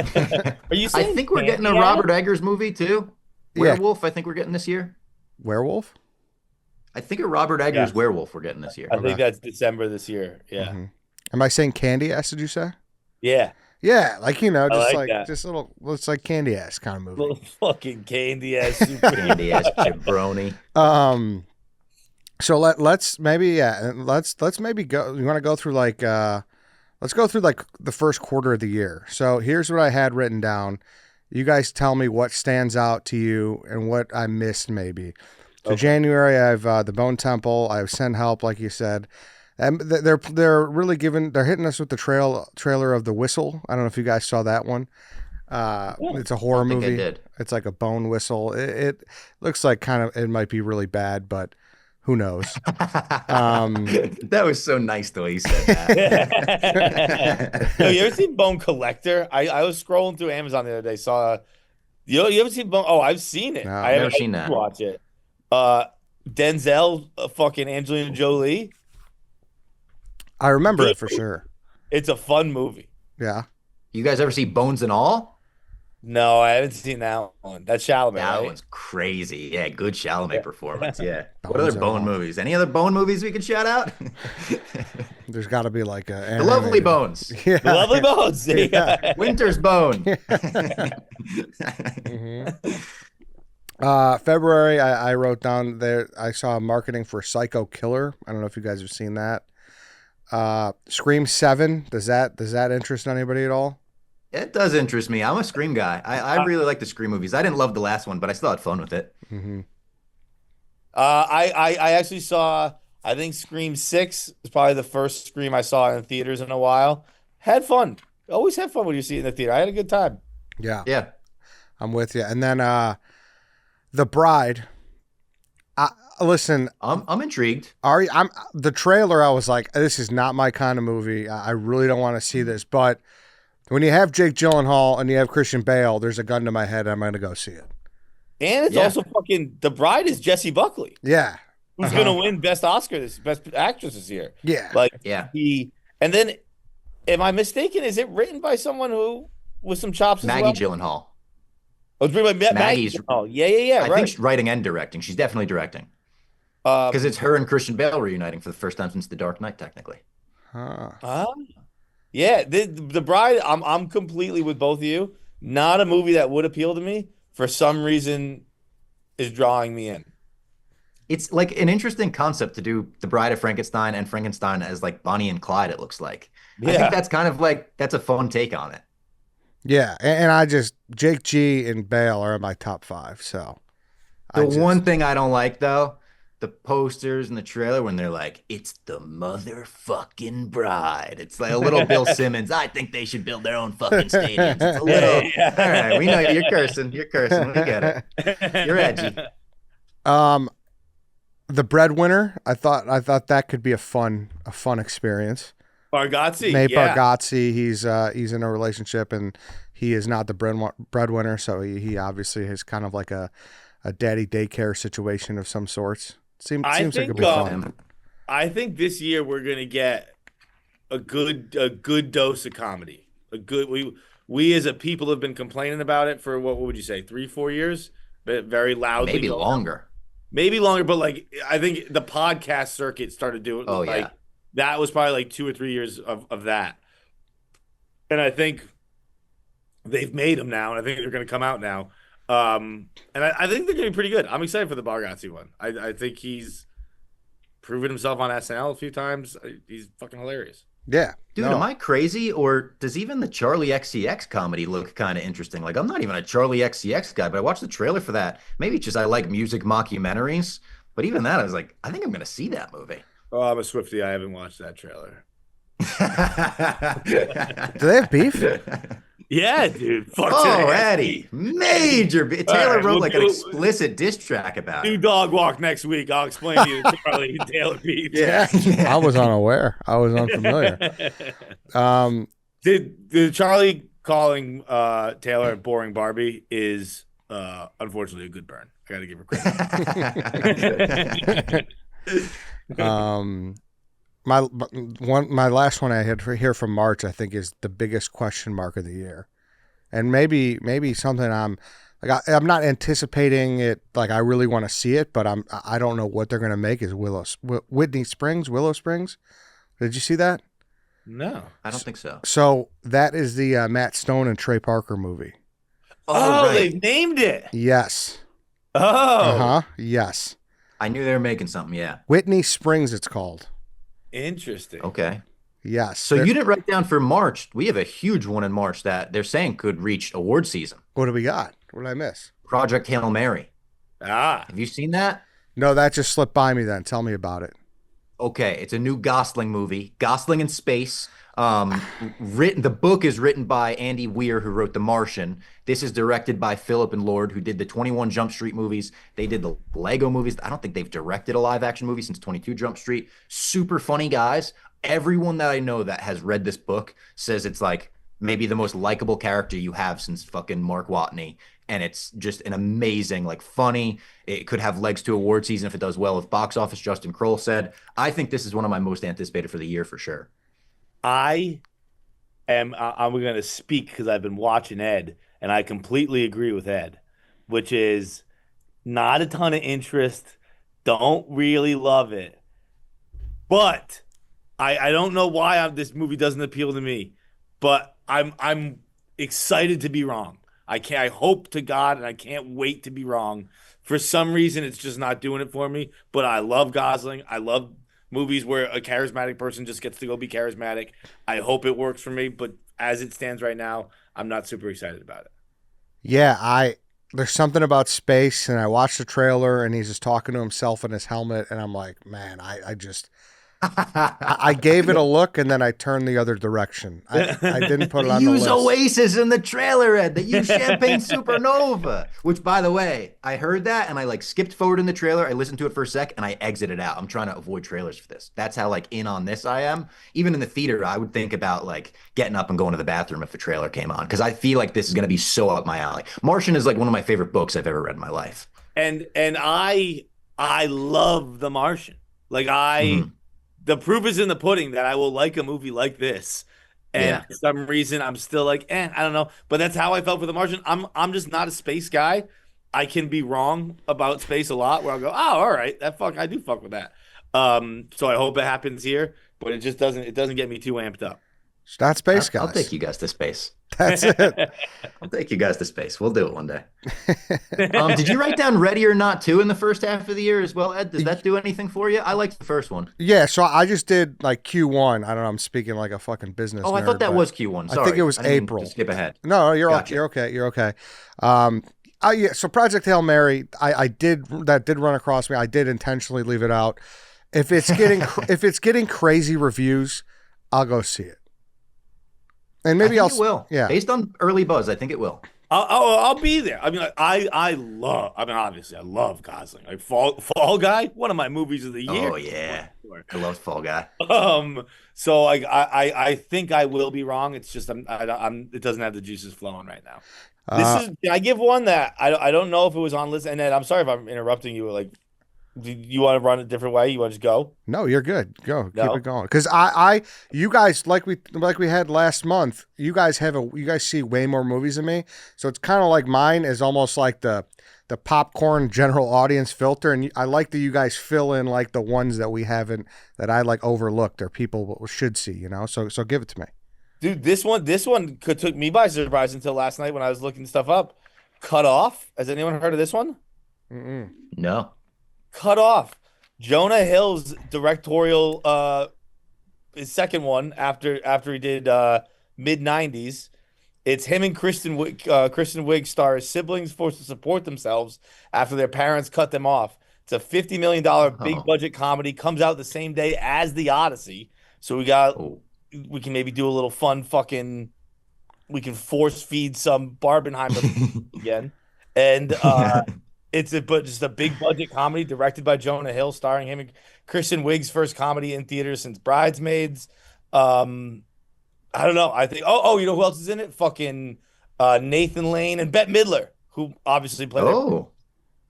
you I saying think we're getting a Candy Robert Eggers movie too. Yeah. Werewolf, I think we're getting this year. Werewolf? I think a Robert Eggers Yeah. werewolf we're getting this year. I think that's December this year. Yeah. Mhm. Am I saying candy ass? Did you say? Yeah. Yeah, like just like that. just a little. It's like candy ass kind of movie. Little fucking candy ass super. Candy ass jabroni. So let's maybe maybe go. You want to go through like let's go through like the first quarter of the year. So here's what I had written down. You guys tell me what stands out to you and what I missed maybe. So January, I have The Bone Temple. I have Send Help, like you said. And they're really they're hitting us with the trailer of The Whistle. I don't know if you guys saw that one. It's a horror movie. I did. It's like a bone whistle. It looks like it might be really bad, but who knows? That was so nice the way you said that. No, you ever seen Bone Collector? I was scrolling through Amazon the other day, saw you ever seen Bone? Oh, I've seen it. No, I never seen that. Watch it. Denzel, fucking Angelina Jolie. I remember it for sure. It's a fun movie. Yeah. You guys ever see Bones and All? No, I haven't seen that one. That's Chalamet. That right? one's crazy. Yeah, good Chalamet performance. Yeah. What Bones other and Bone All. movies? Any other Bone movies we can shout out? There's got to be like a The Lovely animated- Bones. Yeah. The Lovely Bones. Yeah. Winter's Bone. February, I wrote down there. I saw marketing for Psycho Killer. I don't know if you guys have seen that. Scream 7. Does that interest anybody at all? It does interest me. I'm a Scream guy. I really like the Scream movies. I didn't love the last one, but I still had fun with it. Mm-hmm. I actually saw, I think Scream 6 is probably the first Scream I saw in theaters in a while. Had fun. Always have fun when you see it in the theater. I had a good time. Yeah. Yeah. I'm with you. And then The Bride. Listen, I'm intrigued. Ari, the trailer. I was like, this is not my kind of movie. I really don't want to see this. But when you have Jake Gyllenhaal and you have Christian Bale, there's a gun to my head. I'm going to go see it. And it's also fucking, The Bride is Jessie Buckley, Yeah. who's going to win Best Actress this year. Yeah. Like, Yeah. and then, am I mistaken? Is it written by someone who, with some chops Maggie as well? Gyllenhaal. Oh, it's written by Maggie's- Maggie. Oh, yeah, I right. think she's writing and directing. She's definitely directing. Because it's her and Christian Bale reuniting for the first time since The Dark Knight, technically. Huh. Yeah, the Bride. I'm completely with both of you. Not a movie that would appeal to me. For some reason, is drawing me in. It's like an interesting concept to do The Bride of Frankenstein and Frankenstein as like Bonnie and Clyde, it looks like. I Yeah. think that's kind of like, that's a fun take on it. Yeah. And Jake G and Bale are in my top 5. So One thing I don't like though, the posters and the trailer when they're like, it's the motherfucking bride. It's like a little Bill Simmons. I think they should build their own fucking stadiums. It's a little, all right, we know you're cursing. You're cursing. We get it. You're edgy. The Breadwinner, I thought that could be a fun experience. Bargatze. Nate Yeah. Bargatze, he's in a relationship and he is not the breadwinner, so he obviously is kind of like a daddy daycare situation of some sorts. Seems like it could be fun. I think this year we're gonna get a good dose of comedy. We as a people have been complaining about it for what would you say, 3-4 years? But very loudly. Maybe longer. Maybe longer, but like I think the podcast circuit started doing. Oh, like, yeah. that was probably like 2 or 3 years of that. And I think they've made them now, and I think they're going to come out now. And I think they're going to be pretty good. I'm excited for the Bargatze one. I think he's proven himself on SNL a few times. He's fucking hilarious. Yeah. Dude, am I crazy, or does even the Charlie XCX comedy look kind of interesting? Like, I'm not even a Charlie XCX guy, but I watched the trailer for that. Maybe it's just I like music mockumentaries, but even that, I was like, I think I'm going to see that movie. Oh, I'm a Swiftie. I haven't watched that trailer. Do they have beef? Yeah, dude. Fuck Oh, Eddie, major. Taylor right, wrote we'll like an do- explicit diss track about New it. dog walk next week. I'll explain to you Charlie and Taylor Beef. Yeah. I was unaware. I was unfamiliar. Did Charlie calling Taylor a boring Barbie is unfortunately a good burn. I got to give her credit. My last one I had here from March, I think, is the biggest question mark of the year, and maybe something I'm not anticipating it. Like I really want to see it, but I don't know what they're gonna make. Is Willow Springs? Did you see that? No. I don't think so. So that is the Matt Stone and Trey Parker movie. Oh, right. they named it. Yes. Oh, Yes. I knew they were making something. Yeah. Whitney Springs, it's called. interesting. Okay. Yes. So you didn't write down for March. We have a huge one in March that they're saying could reach award season. What do we got? What did I miss? Project Hail Mary. Ah. Have you seen that? No, that just slipped by me then. Tell me about it. Okay, it's a new Gosling movie, Gosling in Space. The book is written by Andy Weir, who wrote The Martian. This is directed by Philip and Lord, who did the 21 Jump Street movies. They did the Lego movies. I don't think they've directed a live action movie since 22 Jump Street. Super funny guys. Everyone that I know that has read this book says it's like maybe the most likable character you have since fucking Mark Watney. And it's just an amazing, like, funny. It could have legs to award season if it does well with box office, Justin Kroll said. I think this is one of my most anticipated for the year for sure. I'm going to speak because I've been watching Ed, and I completely agree with Ed, which is not a ton of interest. Don't really love it. But I don't know why this movie doesn't appeal to me, but I'm excited to be wrong. I hope to God, and I can't wait to be wrong. For some reason, it's just not doing it for me. But I love Gosling. I love movies where a charismatic person just gets to go be charismatic. I hope it works for me. But as it stands right now, I'm not super excited about it. Yeah, there's something about space, and I watched the trailer, and he's just talking to himself in his helmet, and I'm like, man, I gave it a look, and then I turned the other direction. I didn't put it on the list. Use Oasis in the trailer, Ed. They use Champagne Supernova. Which, by the way, I heard that, and I like skipped forward in the trailer. I listened to it for a sec, and I exited out. I'm trying to avoid trailers for this. That's how like in on this I am. Even in the theater, I would think about like getting up and going to the bathroom if a trailer came on, because I feel like this is going to be so up my alley. Martian is like one of my favorite books I've ever read in my life. And I love The Martian. Like The proof is in the pudding that I will like a movie like this. And for some reason, I'm still like, I don't know. But that's how I felt for The Martian. I'm just not a space guy. I can be wrong about space a lot where I'll go, oh, all right, I do fuck with that. So I hope it happens here, but it just doesn't get me too amped up. It's not space guys. I'll take you guys to space. That's it. I'll take you guys to space. We'll do it one day. Did you write down Ready or Not 2 in the first half of the year as well, Ed? Does that do anything for you? I liked the first one. Yeah, so I just did like Q1. I don't know. I'm speaking like a fucking business. Oh, I thought that was Q1. Sorry. I think it was April. Skip ahead. No, you're Gotcha. you're okay. You're okay. Yeah. So Project Hail Mary, I did run across me. I did intentionally leave it out. If it's getting crazy reviews, I'll go see it. And maybe it will. Yeah. Based on early buzz, I think it will. I'll be there. I mean, obviously, I love Gosling. Like Fall Guy, one of my movies of the year. Oh yeah, I love Fall Guy. So I think I will be wrong. It's just it doesn't have the juices flowing right now. Can I give one that I don't know if it was on list? And Ed, I'm sorry if I'm interrupting you. Like, do you want to run a different way? You want to just go? No, you're good. Go. Keep it going. Because you guys, like we had last month, you guys see way more movies than me. So it's kind of like mine is almost like the popcorn general audience filter. And I like that you guys fill in like the ones that we haven't, that I like overlooked or people should see, you know? So give it to me. Dude, this one took me by surprise until last night when I was looking stuff up. Cut Off. Has anyone heard of this one? Mm-mm. No. Cut Off. Jonah Hill's directorial his second one after he did mid-90s. It's him and Kristen Wiig star as siblings forced to support themselves after their parents cut them off. It's a $50 million big budget comedy. Comes out the same day as The Odyssey. So we can maybe do a little fun we can force feed some Barbenheimer again. And it's just a big budget comedy directed by Jonah Hill, starring him and Kristen Wiig's first comedy in theaters since Bridesmaids. I don't know. I think. You know who else is in it? Fucking Nathan Lane and Bette Midler, who obviously played.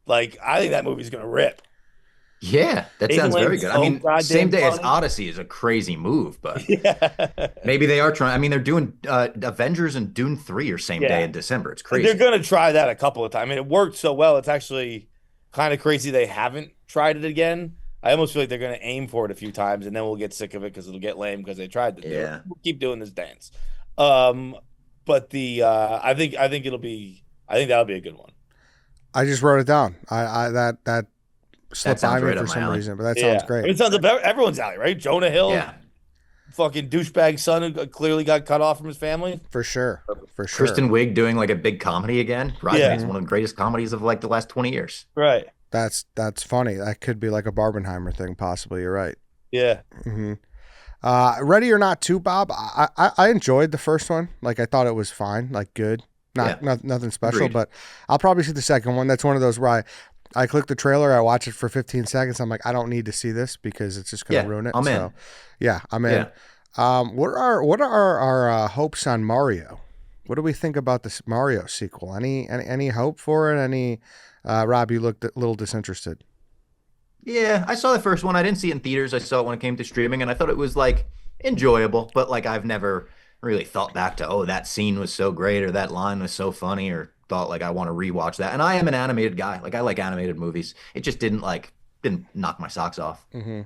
I think that movie's gonna rip. Yeah, that sounds very good. I mean, same day as Odyssey is a crazy move, but maybe they are trying. I mean, they're doing Avengers and Dune 3 are same day in December. It's crazy. They're going to try that a couple of times. I mean, it worked so well. It's actually kind of crazy they haven't tried it again. I almost feel like they're going to aim for it a few times, and then we'll get sick of it because it'll get lame because they tried to do it. We'll keep doing this dance. But I think that'll be a good one. I just wrote it down. That slipped by me for some reason, but that sounds great. It sounds like everyone's alley, right? Jonah Hill, fucking douchebag son who clearly got cut off from his family. For sure. For sure. Kristen Wiig doing like a big comedy again. Bridesmaids, Yeah. one of the greatest comedies of like the last 20 years. Right. That's funny. That could be like a Barbenheimer thing, possibly. You're right. Yeah. Mm-hmm. Ready or Not 2, Bob. I enjoyed the first one. Like, I thought it was fine, like good. Nothing special, Agreed. but I'll probably see the second one. That's one of those where I click the trailer, I watch it for 15 seconds. I'm like, I don't need to see this because it's just going to ruin it. I'm in. Yeah, I'm in. What are our hopes on Mario? What do we think about this Mario sequel? Any hope for it? Any Rob, you looked a little disinterested. Yeah, I saw the first one. I didn't see it in theaters. I saw it when it came to streaming, and I thought it was like enjoyable, but like I've never really thought back to, oh, that scene was so great or that line was so funny or thought like I want to rewatch that. And I am an animated guy. Like I like animated movies. It just didn't knock my socks off. Mm-hmm.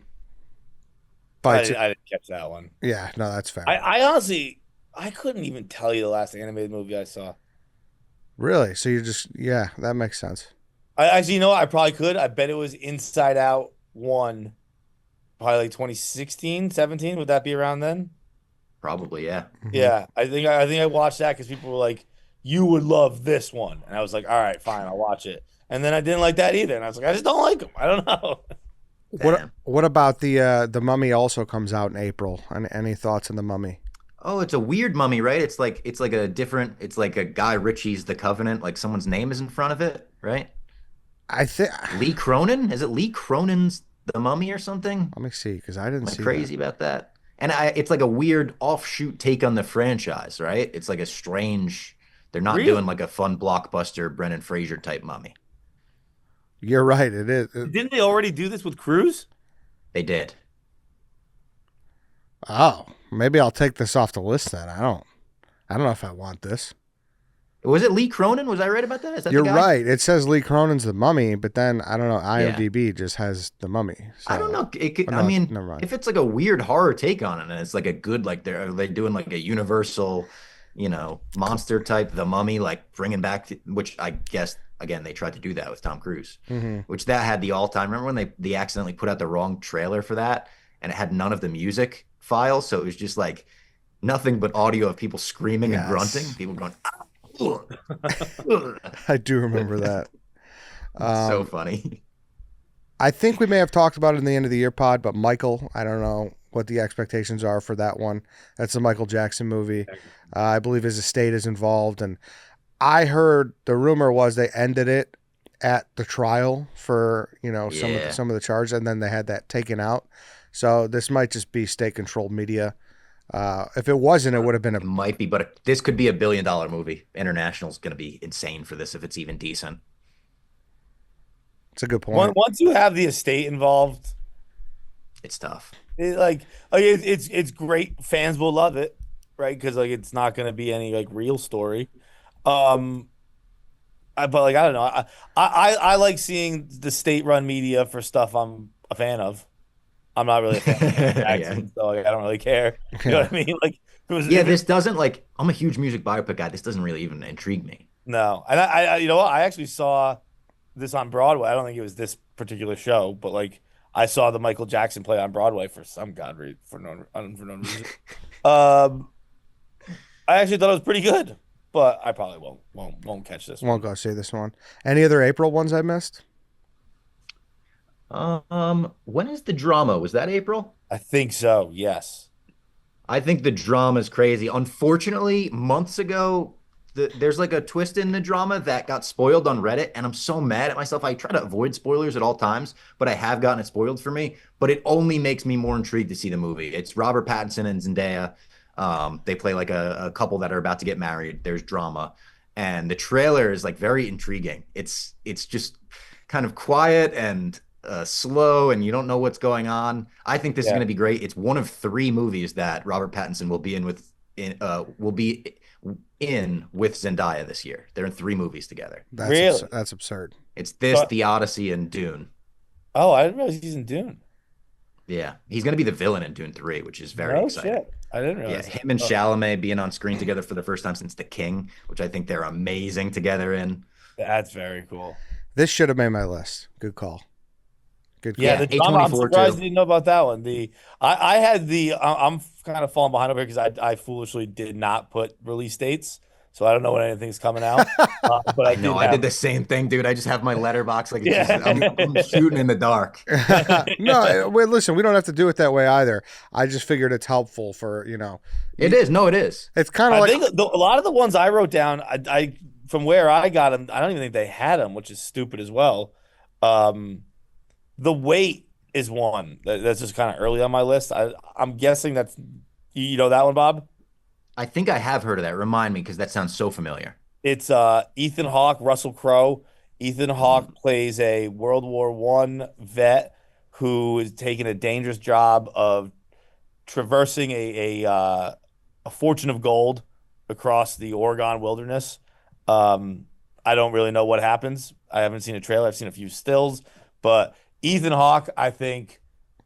I didn't catch that one. Yeah, no, that's fair. I honestly, I couldn't even tell you the last animated movie I saw. Really? So that makes sense. I actually, you know what? I probably could. I bet it was Inside Out 1, probably like 2016, 17. Would that be around then? Probably, yeah. Mm-hmm. Yeah, I think I watched that because people were like, "You would love this one," and I was like, "All right, fine, I'll watch it." And then I didn't like that either, and I was like, "I just don't like them. I don't know." What about the Mummy? Also comes out in April. Any thoughts on the Mummy? Oh, it's a weird mummy, right? It's like a Guy Ritchie's The Covenant. Like someone's name is in front of it, right? I think Lee Cronin. Is it Lee Cronin's The Mummy or something? Let me see, because I didn't see crazy about that. And it's like a weird offshoot take on the franchise, right? It's like a strange. They're not doing like a fun blockbuster Brendan Fraser type mummy. You're right. It is. Didn't they already do this with Cruise? They did. Oh, maybe I'll take this off the list then. I don't know if I want this. Was it Lee Cronin? Was I right about that? Is that You're the guy? right. It says Lee Cronin's The Mummy, but then I don't know. IMDb just has The Mummy. So. I don't know. Never mind. If it's like a weird horror take on it, and it's like a good, like they're doing like a universal, monster type, The Mummy, like bringing back, which I guess again they tried to do that with Tom Cruise, which that had the all-time. Remember when they accidentally put out the wrong trailer for that, and it had none of the music files, so it was just like nothing but audio of people screaming and grunting, people going. I do remember that. So funny. I think we may have talked about it in the end of the year pod, but Michael, I don't know what the expectations are for that one. That's a Michael Jackson movie. I believe his estate is involved, and I heard the rumor was they ended it at the trial for some of the charges, and then they had that taken out. So this might just be state-controlled media. If it wasn't, it would have been It might be, but this could be $1 billion movie. International's going to be insane for this if it's even decent. It's a good point. Once you have the estate involved, it's tough. It's great. Fans will love it, right? Because like it's not going to be any like real story. But like I don't know. I like seeing the state-run media for stuff I'm a fan of. I'm not really a fan of Jackson, so like, I don't really care. You know what I mean? Like, this doesn't like. I'm a huge music biopic guy. This doesn't really even intrigue me. No, and I you know what? I actually saw this on Broadway. I don't think it was this particular show, but like I saw the Michael Jackson play on Broadway for some for no reason. I actually thought it was pretty good, but I probably won't catch this. Won't go see this one. Any other April ones I missed? When is the drama? Was that April? I think so. Yes. I think the drama is crazy. Unfortunately, months ago, there's like a twist in the drama that got spoiled on Reddit, and I'm so mad at myself. I try to avoid spoilers at all times, but I have gotten it spoiled for me. But it only makes me more intrigued to see the movie. It's Robert Pattinson and Zendaya. They play like a couple that are about to get married. There's drama, and the trailer is like very intriguing. It's just kind of quiet and slow, and you don't know what's going on. I think this is going to be great. It's one of 3 movies that Robert Pattinson will be in with Zendaya this year. They're in 3 movies together. That's absurd. It's this, The Odyssey, and Dune. Oh, I didn't realize he's in Dune. Yeah, he's going to be the villain in Dune 3, which is very exciting. Shit. I didn't realize. Yeah, him and Chalamet being on screen together for the first time since The King, which I think they're amazing together in. That's very cool. This should have made my list. Good call. Good call. Yeah, the drama. I'm A24 surprised too. you didn't know about that one. I had I'm kind of falling behind over here because I foolishly did not put release dates, so I don't know when anything's coming out. But I I know. did I did have the same thing, dude. I just have my letterbox. Like it's just yeah. I'm shooting in the dark. No, wait, listen, we don't have to do it that way either. I just figured it's helpful for, It is. No, it is. it's kind of I like, think a lot of the ones I wrote down, I from where I got them, I don't even think they had them, which is stupid as well. The Wait is one that's just kind of early on my list. I'm guessing that's you know that one, Bob. I think I have heard of that. Remind me because that sounds so familiar. It's Ethan Hawke, Russell Crowe. Ethan Hawke plays a World War One vet who is taking a dangerous job of traversing a fortune of gold across the Oregon wilderness. I don't really know what happens. I haven't seen a trailer. I've seen a few stills, but Ethan Hawke, I think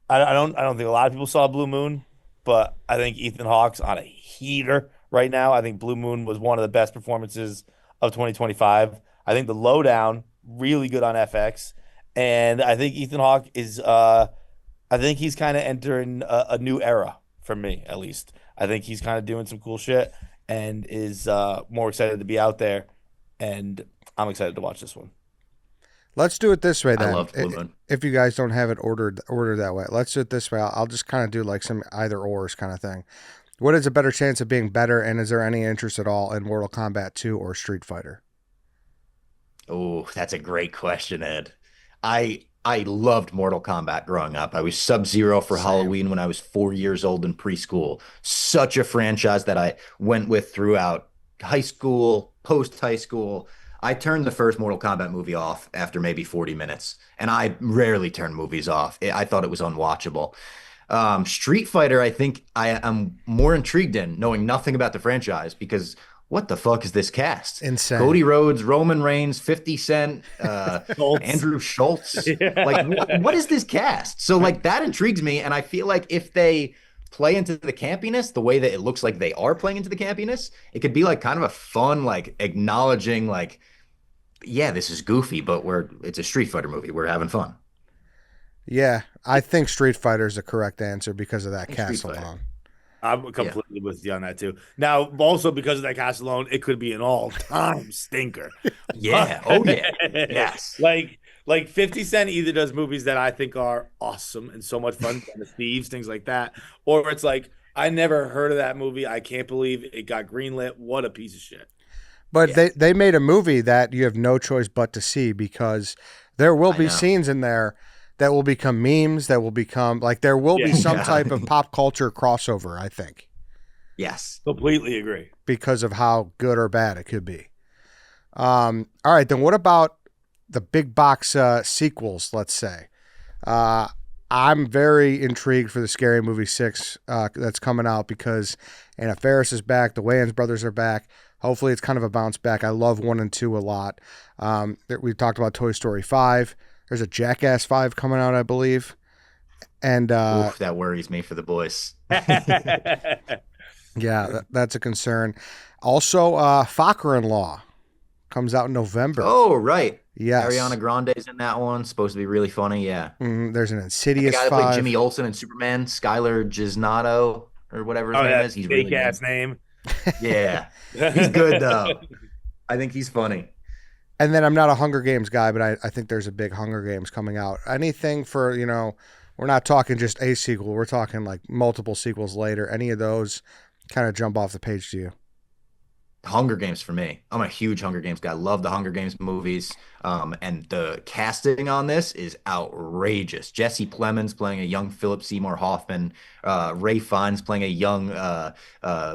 I don't think a lot of people saw Blue Moon, but I think Ethan Hawke's on a heater right now. I think Blue Moon was one of the best performances of 2025. I think The Lowdown really good on FX, and I think Ethan Hawke is I think he's kind of entering a new era for me, at least. I think he's kind of doing some cool shit and is more excited to be out there, and I'm excited to watch this one. let's do it this way I then. love Blue Moon. If you guys don't have it ordered that way, let's do it this way. I'll just kind of do like some either ors kind of thing. What is a better chance of being better, and is there any interest at all in Mortal Kombat 2 or Street Fighter? Oh, that's a great question, Ed. I loved Mortal Kombat growing up. I was Sub-Zero for Same. Halloween when I was 4 years old in preschool. Such a franchise that I went with throughout high school, post high school. I turned the first Mortal Kombat movie off after maybe 40 minutes, and I rarely turn movies off. I thought it was unwatchable. Street Fighter, I think I am more intrigued in knowing nothing about the franchise because what the fuck is this cast? Insane. Cody Rhodes, Roman Reigns, 50 Cent, Schultz. Andrew Schultz. Yeah. Like, what is this cast? So, like, that intrigues me. And I feel like if they play into the campiness the way that it looks like they are playing into the campiness, it could be like kind of a fun, like, acknowledging, like, yeah, this is goofy, but it's a Street Fighter movie. We're having fun. Yeah, I think Street Fighter is the correct answer because of that Street cast Fighter. alone. I'm completely with you on that too. Now, also because of that cast alone, it could be an all-time stinker. Yeah. Oh, yeah. Yes. Like 50 Cent either does movies that I think are awesome and so much fun, the Thieves, things like that, or it's like I never heard of that movie. I can't believe it got greenlit. What a piece of shit. But Yeah. they made a movie that you have no choice but to see because there will I be know. scenes in there that will become memes, that will become like there will be Yeah. some Yeah. type of pop culture crossover, I think, Yes. Completely agree. because of how good or bad it could be. All right, then what about the big box sequels, let's say? I'm very intrigued for the Scary Movie 6 that's coming out because Anna Faris is back, the Wayans brothers are back. Hopefully it's kind of a bounce back. I love 1 and 2 a lot. We talked about Toy Story 5. There's a Jackass 5 coming out, I believe. And Oof, that worries me for the boys. yeah, that's a concern. Also, Focker-in-Law comes out in November. Oh, right. Yes. Ariana Grande's in that one. Supposed to be really funny. Yeah. There's an The Insidious guy that played 5. Jimmy Olsen and Superman, Skylar Gisnado or whatever his Oh, name that is. He's really fake good. ass name. Yeah. He's good though. I think he's funny. And then I'm not a Hunger Games guy, but I think there's a big Hunger Games coming out. Anything for, we're not talking just a sequel. We're talking like multiple sequels later. Any of those kind of jump off the page to you? Hunger Games for me. I'm a huge Hunger Games guy. Love the Hunger Games movies. And the casting on this is outrageous. Jesse Plemons playing a young Philip Seymour Hoffman. Ray Fiennes playing a young,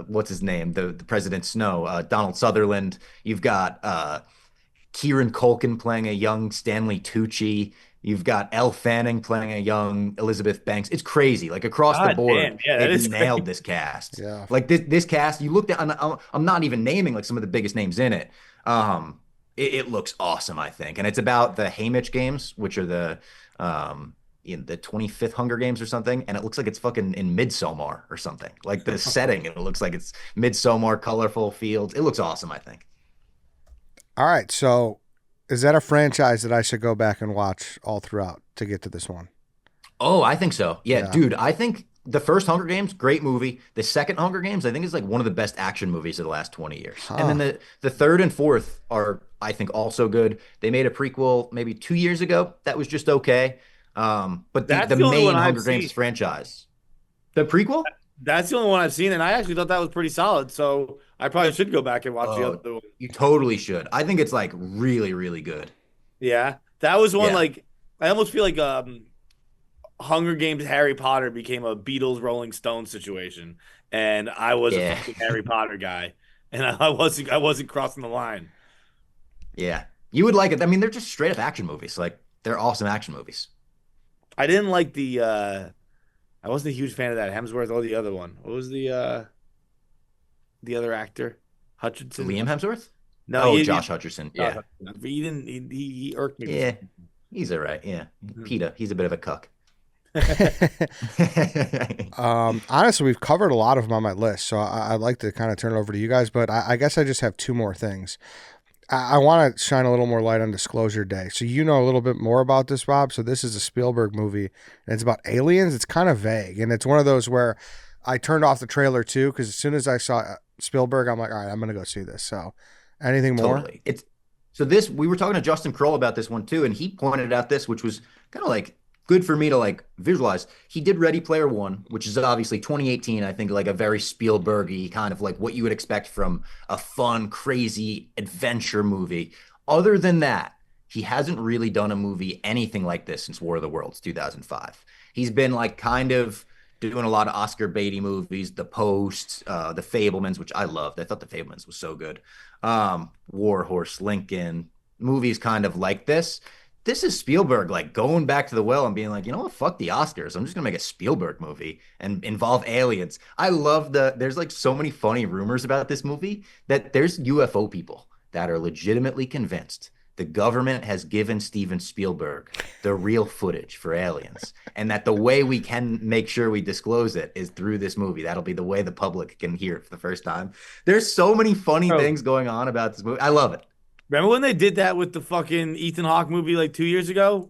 what's his name? The President Snow. Donald Sutherland. You've got Kieran Culkin playing a young Stanley Tucci. You've got Elle Fanning playing a young Elizabeth Banks. It's crazy. Like across the God board, damn. Yeah, that they is nailed crazy. this cast. Yeah. Like this cast, you looked at, I'm not even naming like some of the biggest names in it. It looks awesome, I think. And it's about the Haymitch games, which are the 25th Hunger Games or something. And it looks like it's fucking in Midsommar or something. Like the setting, it looks like it's Midsommar, colorful fields. It looks awesome, I think. All right. So is that a franchise that I should go back and watch all throughout? to get to this one. Oh, I think so. Yeah, Yeah. dude, I think the first Hunger Games, great movie. The second Hunger Games, I think is like one of the best action movies of the last 20 years. And then the third and fourth are, I think, also good. They made a prequel maybe 2 years ago that was just okay. But That's the the only one main I've Hunger seen. Games franchise. The prequel? That's the only one I've seen, and I actually thought that was pretty solid. So I probably should go back and watch the other one. You totally should. I think it's like really, really good. Yeah, that was one Yeah. like I almost feel like Hunger Games Harry Potter became a Beatles Rolling Stones situation, and I was a fucking Harry Potter guy, and I wasn't crossing the line. Yeah. You would like it. I mean, they're just straight up action movies. Like they're awesome action movies. I didn't like the I wasn't a huge fan of that Hemsworth or the other one. What was the other actor? Hutchinson? Liam Hemsworth? No, Josh Hutcherson. Yeah. He didn't he irked me. Yeah. He's all right. Yeah. PETA. He's a bit of a cuck. Honestly, we've covered a lot of them on my list, so I'd like to kind of turn it over to you guys, but I guess I just have two more things. I want to shine a little more light on Disclosure Day. So you know a little bit more about this, Bob. So this is a Spielberg movie, and it's about aliens. It's kind of vague, and it's one of those where I turned off the trailer too, because as soon as I saw Spielberg, I'm like, all right, I'm going to go see this. So anything more? Totally. We were talking to Justin Kroll about this one too, and he pointed out this, which was kind of like good for me to like visualize. He did Ready Player One, which is obviously 2018, I think, like a very Spielberg-y kind of like what you would expect from a fun, crazy adventure movie. Other than that, he hasn't really done a movie anything like this since War of the Worlds, 2005. He's been like kind of doing a lot of Oscar baity movies, The Post, The Fablemans, which I loved. I thought The Fablemans was so good. War Horse, Lincoln, movies kind of like this. This is Spielberg like going back to the well and being like, you know what, fuck the Oscars. I'm just gonna make a Spielberg movie and involve aliens. I love there's like so many funny rumors about this movie that there's UFO people that are legitimately convinced the government has given Steven Spielberg the real footage for aliens, and that the way we can make sure we disclose it is through this movie. That'll be the way the public can hear it for the first time. There's so many funny things going on about this movie. I love it. Remember when they did that with the fucking Ethan Hawke movie like 2 years ago?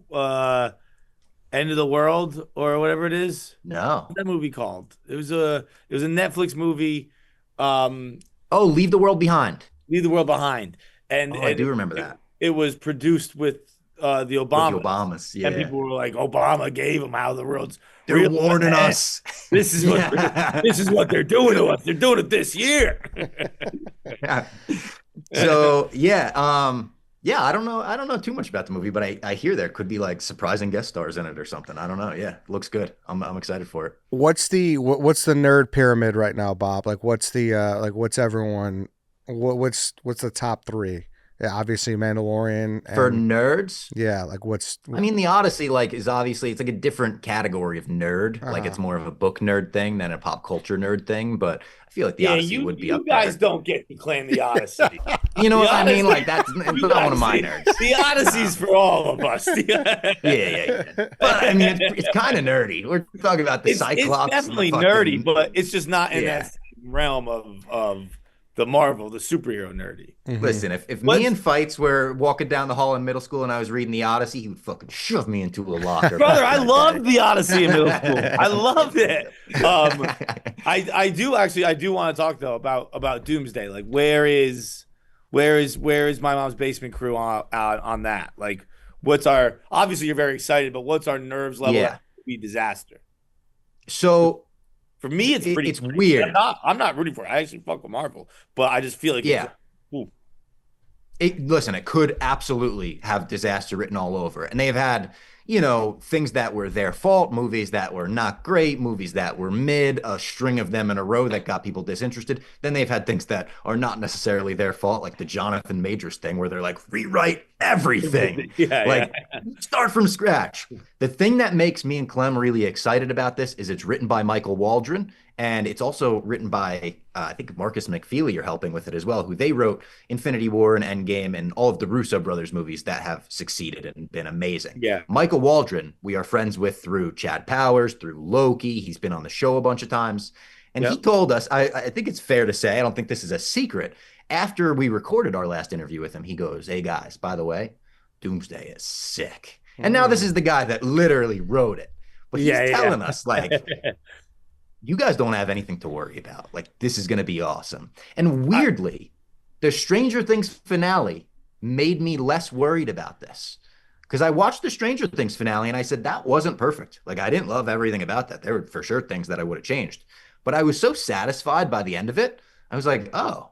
End of the World or whatever it is? No. What's that movie called? It was a Netflix movie. Leave the World Behind. Leave the World Behind. And I do remember that. It was produced with the Obamas. With the Obamas, yeah. And people were like, Obama gave them how the world's They're warning us. This is what they're doing to us. They're doing it this year. Yeah. So I don't know too much about the movie, but I hear there could be like surprising guest stars in it or something. I don't know. Yeah, it looks good. I'm excited for it. What's the nerd pyramid right now, Bob? Like what's the what's the top three? Yeah, obviously Mandalorian For nerds? Yeah, like I mean, the Odyssey is obviously it's like a different category of nerd. Like it's more of a book nerd thing than a pop culture nerd thing, but I feel like the Odyssey would be up there. You guys don't get to claim the Odyssey. You know what I mean? Like that's not one of my nerds. The Odyssey's for all of us. Yeah. But I mean, it's kind of nerdy. We're talking about the Cyclops. It's definitely nerdy, but it's just not in that realm of the Marvel, the superhero nerdy. Mm-hmm. Listen, if me and Fights were walking down the hall in middle school and I was reading the Odyssey, he would fucking shove me into a locker. Brother, I loved the Odyssey in middle school. I loved it. I do want to talk though about Doomsday. Like, where is My Mom's Basement Crew on that? Like, obviously you're very excited, but what's our nerves level? Yeah. That would be disaster. So. For me, it's weird. I'm not rooting for it. I actually fuck with Marvel, but I just feel like listen, it could absolutely have disaster written all over it. And they've had, things that were their fault, movies that were not great, movies that were mid, a string of them in a row that got people disinterested. Then they've had things that are not necessarily their fault, like the Jonathan Majors thing, where they're like, rewrite everything. Start from scratch. The thing that makes me and Clem really excited about this is it's written by Michael Waldron, and it's also written by, I think Marcus McFeely are helping with it as well, who they wrote Infinity War and Endgame and all of the Russo brothers movies that have succeeded and been amazing. Yeah. Michael Waldron, we are friends with through Chad Powers, through Loki. He's been on the show a bunch of times. And he told us, I think it's fair to say, I don't think this is a secret, after we recorded our last interview with him, he goes, hey guys, by the way, Doomsday is sick. And now this is the guy that literally wrote it. But he's telling us, like, you guys don't have anything to worry about. Like, this is going to be awesome. And weirdly, the Stranger Things finale made me less worried about this. Because I watched the Stranger Things finale and I said, that wasn't perfect. Like, I didn't love everything about that. There were for sure things that I would have changed. But I was so satisfied by the end of it. I was like, oh,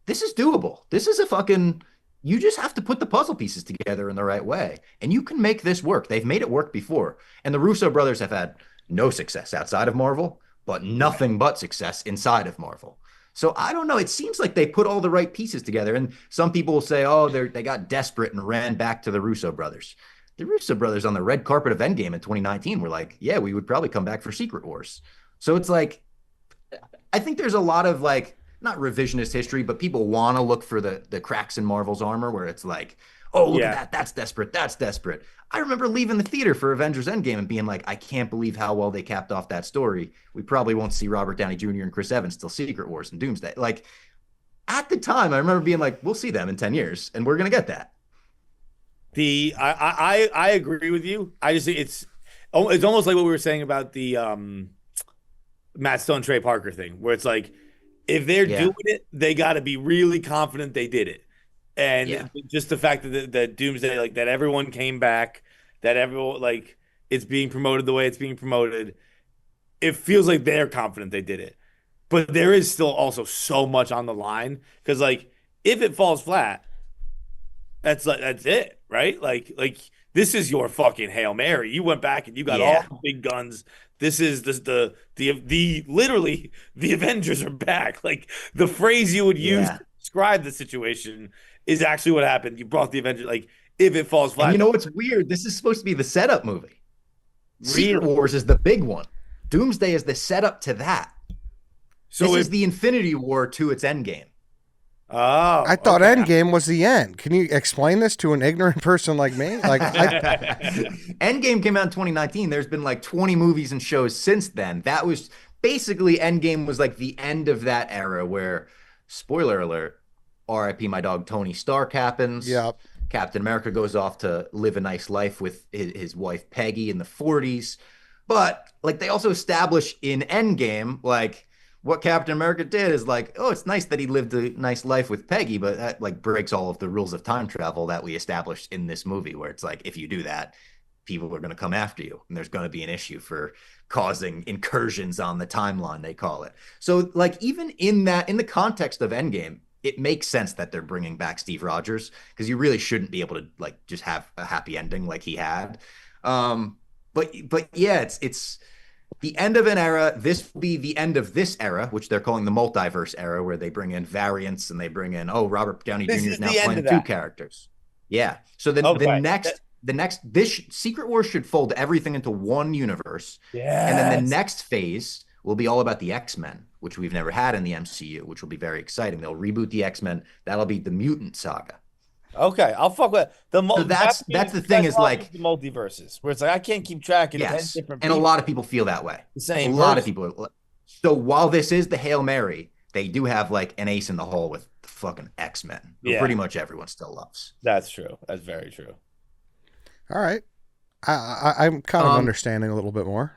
this is doable. This is a fucking, you just have to put the puzzle pieces together in the right way. And you can make this work. They've made it work before. And the Russo brothers have had no success outside of Marvel, but nothing but success inside of Marvel. So I don't know. It seems like they put all the right pieces together. And some people will say, oh, they got desperate and ran back to the Russo brothers. The Russo brothers on the red carpet of Endgame in 2019 were like, yeah, we would probably come back for Secret Wars. So it's like, I think there's a lot of like, not revisionist history, but people want to look for the cracks in Marvel's armor where it's like, oh, look at that. That's desperate. That's desperate. I remember leaving the theater for Avengers Endgame and being like, I can't believe how well they capped off that story. We probably won't see Robert Downey Jr. and Chris Evans till Secret Wars and Doomsday. Like, at the time, I remember being like, we'll see them in 10 years, and we're going to get that. I agree with you. I just think it's almost like what we were saying about the Matt Stone, Trey Parker thing, where it's like, if they're doing it, they got to be really confident they did it. And just the fact that Doomsday, like that everyone came back, that everyone, like, it's being promoted the way it's being promoted, it feels like they're confident they did it. But there is still also so much on the line, because like if it falls flat, that's it, right? Like this is your fucking Hail Mary. You went back and you got all the big guns. This is the literally the Avengers are back. Like the phrase you would use to describe the situation is actually what happened. You brought the Avengers. Like if it falls flat, and you know what's weird? This is supposed to be the setup movie. Secret Wars is the big one. Doomsday is the setup to that. So this is the Infinity War to its Endgame. Oh, I thought Endgame was the end. Can you explain this to an ignorant person like me? Like, Endgame came out in 2019. There's been like 20 movies and shows since then. That was basically Endgame was like the end of that era where, spoiler alert, R.I.P. my dog Tony Stark happens. Yep. Captain America goes off to live a nice life with his wife Peggy in the 40s. But like they also establish in Endgame, like what Captain America did is like, oh, it's nice that he lived a nice life with Peggy, but that like breaks all of the rules of time travel that we established in this movie, where it's like, if you do that, people are going to come after you and there's going to be an issue for causing incursions on the timeline, they call it. So like even in the context of Endgame, it makes sense that they're bringing back Steve Rogers, because you really shouldn't be able to like just have a happy ending like he had. But yeah, it's the end of an era. This will be the end of this era, which they're calling the multiverse era, where they bring in variants and they bring in, Robert Downey Jr. is now playing two characters. Yeah. So this Secret Wars should fold everything into one universe. Yeah. And then the next phase will be all about the X-Men, which we've never had in the MCU, which will be very exciting. They'll reboot the X-Men. That'll be the mutant saga. Okay, I'll fuck with the so that's the thing is like the multiverses, where it's like I can't keep track of 10 different people. And a lot of people feel that way. The same. A lot of people. So while this is the Hail Mary, they do have like an ace in the hole with the fucking X-Men, who pretty much everyone still loves. That's true. That's very true. All right. I'm kind of understanding a little bit more.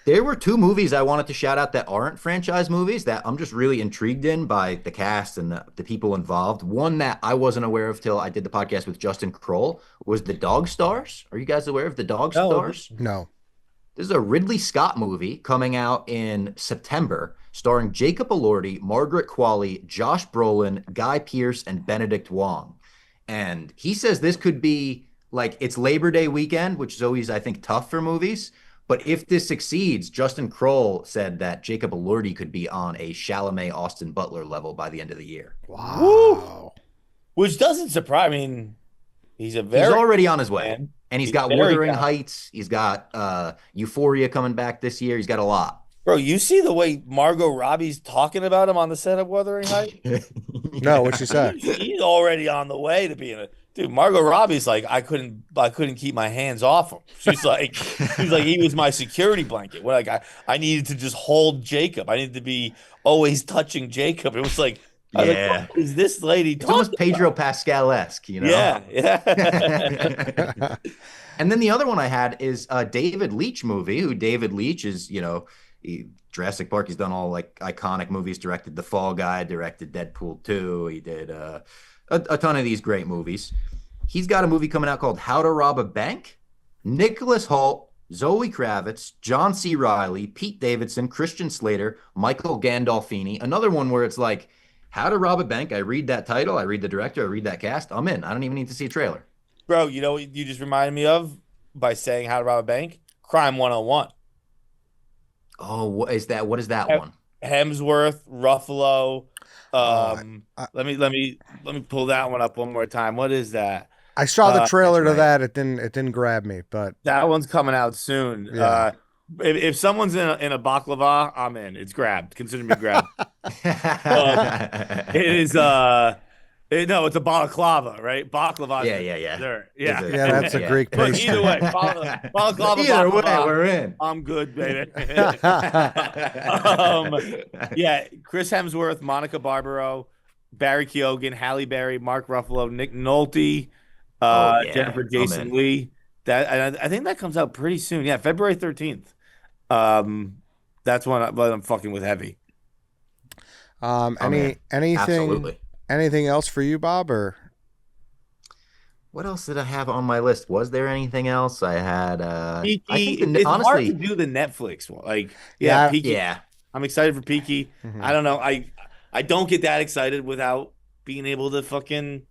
There were two movies I wanted to shout out that aren't franchise movies that I'm just really intrigued in by the cast and the people involved. One that I wasn't aware of till I did the podcast with Justin Kroll was The Dog Stars. Are you guys aware of The Dog Stars? No. This is a Ridley Scott movie coming out in September, starring Jacob Elordi, Margaret Qualley, Josh Brolin, Guy Pearce, and Benedict Wong. And he says this could be like, it's Labor Day weekend, which is always, I think, tough for movies. But if this succeeds, Justin Kroll said that Jacob Elordi could be on a Chalamet Austin Butler level by the end of the year. Wow. Woo! Which doesn't surprise. I mean, he's already on his way. And he's got Wuthering Heights. He's got Euphoria coming back this year. He's got a lot. Bro, you see the way Margot Robbie's talking about him on the set of Wuthering Heights? No, what she said? He's already on the way to being a dude. Margot Robbie's like, I couldn't keep my hands off him. She's like, he was my security blanket. Like I needed to just hold Jacob. I needed to be always touching Jacob. It was like, yeah, what is this lady? It's almost Pedro Pascal-esque, you know? Yeah. And then the other one I had is a David Leitch movie, who David Leitch is, Jurassic Park. He's done all like iconic movies, directed The Fall Guy, directed Deadpool 2. He did a ton of these great movies. He's got a movie coming out called How to Rob a Bank. Nicholas Hoult, Zoe Kravitz, John C. Reilly, Pete Davidson, Christian Slater, Michael Gandolfini. Another one where it's like, How to Rob a Bank. I read that title, I read the director, I read that cast. I'm in. I don't even need to see a trailer. Bro, you know what you just reminded me of by saying How to Rob a Bank? Crime 101. Oh, what is that? What is that one? Hemsworth, Ruffalo. Let me pull that one up one more time. What is that? I saw the trailer to that. It didn't grab me, but that one's coming out soon. Yeah. If someone's in a baklava, I'm in. It's grabbed. Consider me grabbed. It is no, it's a balaclava, right? Baklava. Yeah. There. Yeah, that's a Greek But pastry. either way, balaclava. Either way, baklava, we're in. I'm good, baby. Yeah, Chris Hemsworth, Monica Barbaro, Barry Keoghan, Halle Berry, Mark Ruffalo, Nick Nolte, Jennifer Jason Leigh. I think that comes out pretty soon. Yeah, February 13th. That's when I'm fucking with heavy. Absolutely. Anything else for you, Bob? Or what else did I have on my list? Was there anything else? I had Peaky. I think It's honestly hard to do the Netflix one. Like, Peaky. Yeah. I'm excited for Peaky. Mhm. I don't know. I don't get that excited without being able to fucking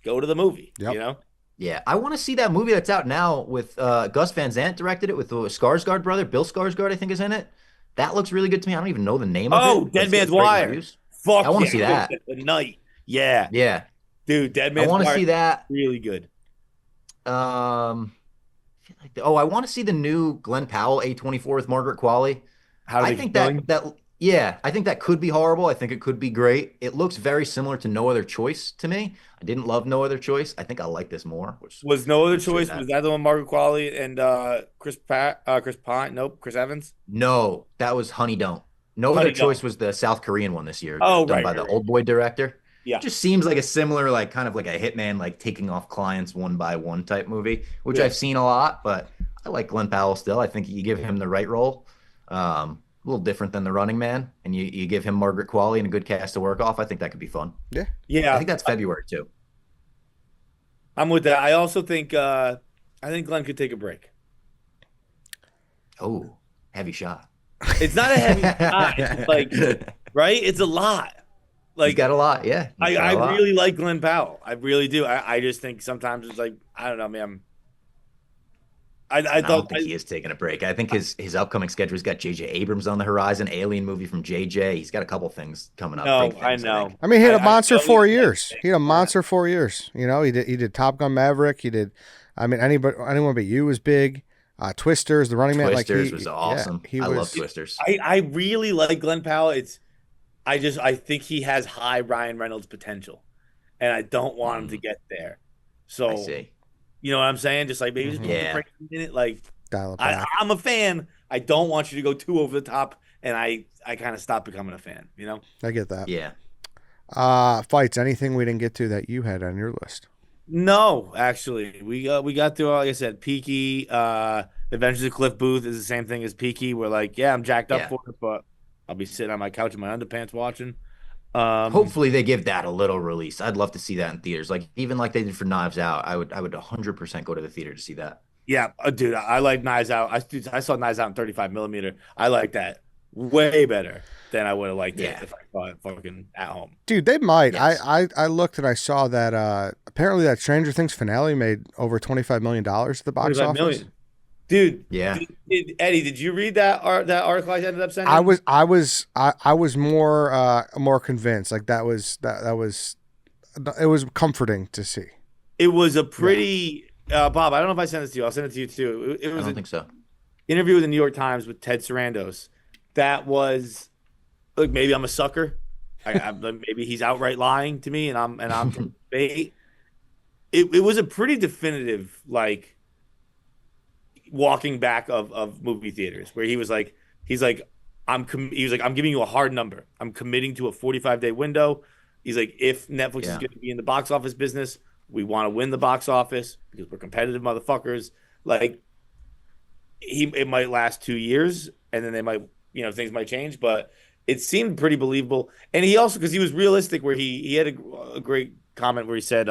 go to the movie. Yep. You know? Yeah, I want to see that movie that's out now with Gus Van Sant directed it with the Skarsgård brother. Bill Skarsgård, I think, is in it. That looks really good to me. I don't even know the name of it. Oh, Dead Man's Wire. Fuck, I want to see that. The night. Yeah. Yeah. Dude, Dead Man's I want Wire. to see that. Really good. I want to see the new Glenn Powell A24 with Margaret Qualley. I think I think that could be horrible. I think it could be great. It looks very similar to No Other Choice to me. I didn't love No Other Choice. I think I like this more. Was No Other Choice? Was that the one Margaret Qualley and Chris Pine? Nope, Chris Evans. No, that was Honey Don't. No Other Choice was the South Korean one this year. Oh, done by the Old Boy director. Yeah, it just seems like a similar, like kind of like a hitman, like taking off clients one by one type movie, which I've seen a lot. But I like Glenn Powell still. I think you give him the right role. A little different than The Running Man, and you give him Margaret Qualley and a good cast to work off. I think that could be fun. Yeah. I think that's February too. I'm with that. I also think I think Glenn could take a break. Oh, heavy shot. It's not a heavy shot. It's like, right? It's a lot. Like, he's got a lot. Yeah. I really like Glenn Powell. I really do. I just think sometimes it's like, I don't know, man. I don't think he is taking a break. I think his upcoming schedule, he's got J.J. Abrams on the horizon, Alien movie from J.J. He's got a couple things coming up. No, things, I know. I mean, he had a monster 4 years. He had a monster 4 years. You know, he did Top Gun Maverick. He did. I mean, anyone but you was big. Twisters, The Running Man. Twisters was awesome. Yeah, I love Twisters. I really like Glenn Powell. I think he has high Ryan Reynolds potential, and I don't want him to get there. So I see. You know what I'm saying? Just like maybe just give him a break a minute. Like, dial it back. I'm a fan. I don't want you to go too over the top, and I kind of stopped becoming a fan. You know? I get that. Yeah. Fights. Anything we didn't get to that you had on your list? No, actually, we got through. Like I said, Peaky, Adventures of Cliff Booth is the same thing as Peaky. We're like, I'm jacked up for it, but I'll be sitting on my couch in my underpants watching. Hopefully they give that a little release. I'd love to see that in theaters, like even like they did for Knives Out. I would 100% go to the theater to see that. Yeah, dude, I like Knives Out. I saw Knives Out in 35 millimeter. I like that way better than I would have liked it if I saw it fucking at home. Dude, they might. Yes. I looked and I saw that apparently that Stranger Things finale made over $25 million at the box office. Million. Dude, yeah. Eddie, did you read that article I ended up sending? I was more convinced. Like that was it was comforting to see. It was a pretty Bob. I don't know if I sent this to you. I'll send it to you too. It was I don't think so. Interview with the New York Times with Ted Sarandos. That was like, maybe I'm a sucker. Maybe he's outright lying to me, and I'm bait. It was a pretty definitive like walking back of movie theaters where he was like, I'm giving you a hard number. I'm committing to a 45-day window. He's like, if Netflix is going to be in the box office business, we want to win the box office because we're competitive motherfuckers. Like it might last 2 years, and then they might, things might change, but it seemed pretty believable. And he also, because he was realistic, where he had a great comment where he said,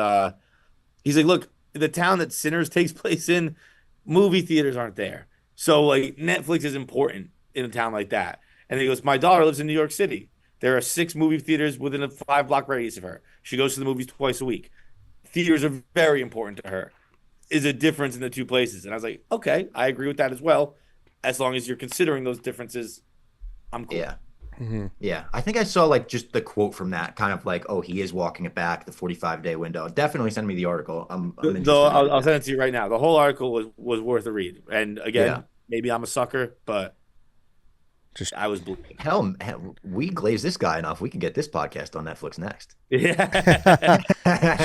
he's like, look, the town that Sinners takes place in, movie theaters aren't there. So like Netflix is important in a town like that. And he goes, my daughter lives in New York City. There are 6 movie theaters within a 5-block radius of her. She goes to the movies twice a week. Theaters are very important to her. Is a difference in the two places. And I was like, okay, I agree with that as well. As long as you're considering those differences, I'm cool. Yeah. Mm-hmm. Yeah. I think I saw like just the quote from that, kind of like, oh, he is walking it back, the 45-day window. Definitely send me the article. I'm I'll send it to you right now. The whole article was worth a read. And again, maybe I'm a sucker, but I was blue. Hell, we glaze this guy enough. We can get this podcast on Netflix next. Yeah.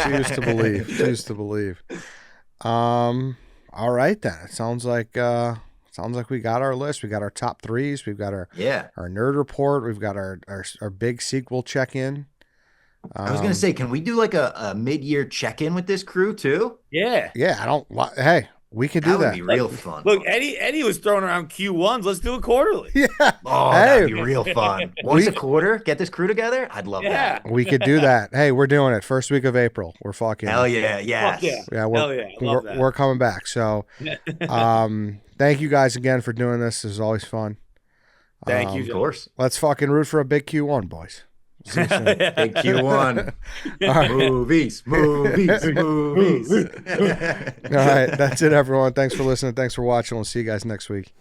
Choose to believe. Choose to believe. All right then. It sounds like we got our list. We got our top 3s. We've got our nerd report. We've got our big sequel check-in. I was gonna say, can we do like a mid-year check-in with this crew too? Yeah. Yeah. Hey, we could do that. That would be real fun. Look, Eddie was throwing around Q1s. Let's do it quarterly. Yeah. Oh, that'd be real fun. Once a quarter, get this crew together. I'd love that. We could do that. Hey, we're doing it. First week of April. We're fucking. Hell yeah. Yes. Yeah. We're we're coming back. So, thank you guys again for doing this. This is always fun. Thank you, of course. Let's fucking root for a big Q1, boys. See you soon. Big Q1. Right. Movies. All right. That's it, everyone. Thanks for listening. Thanks for watching. We'll see you guys next week.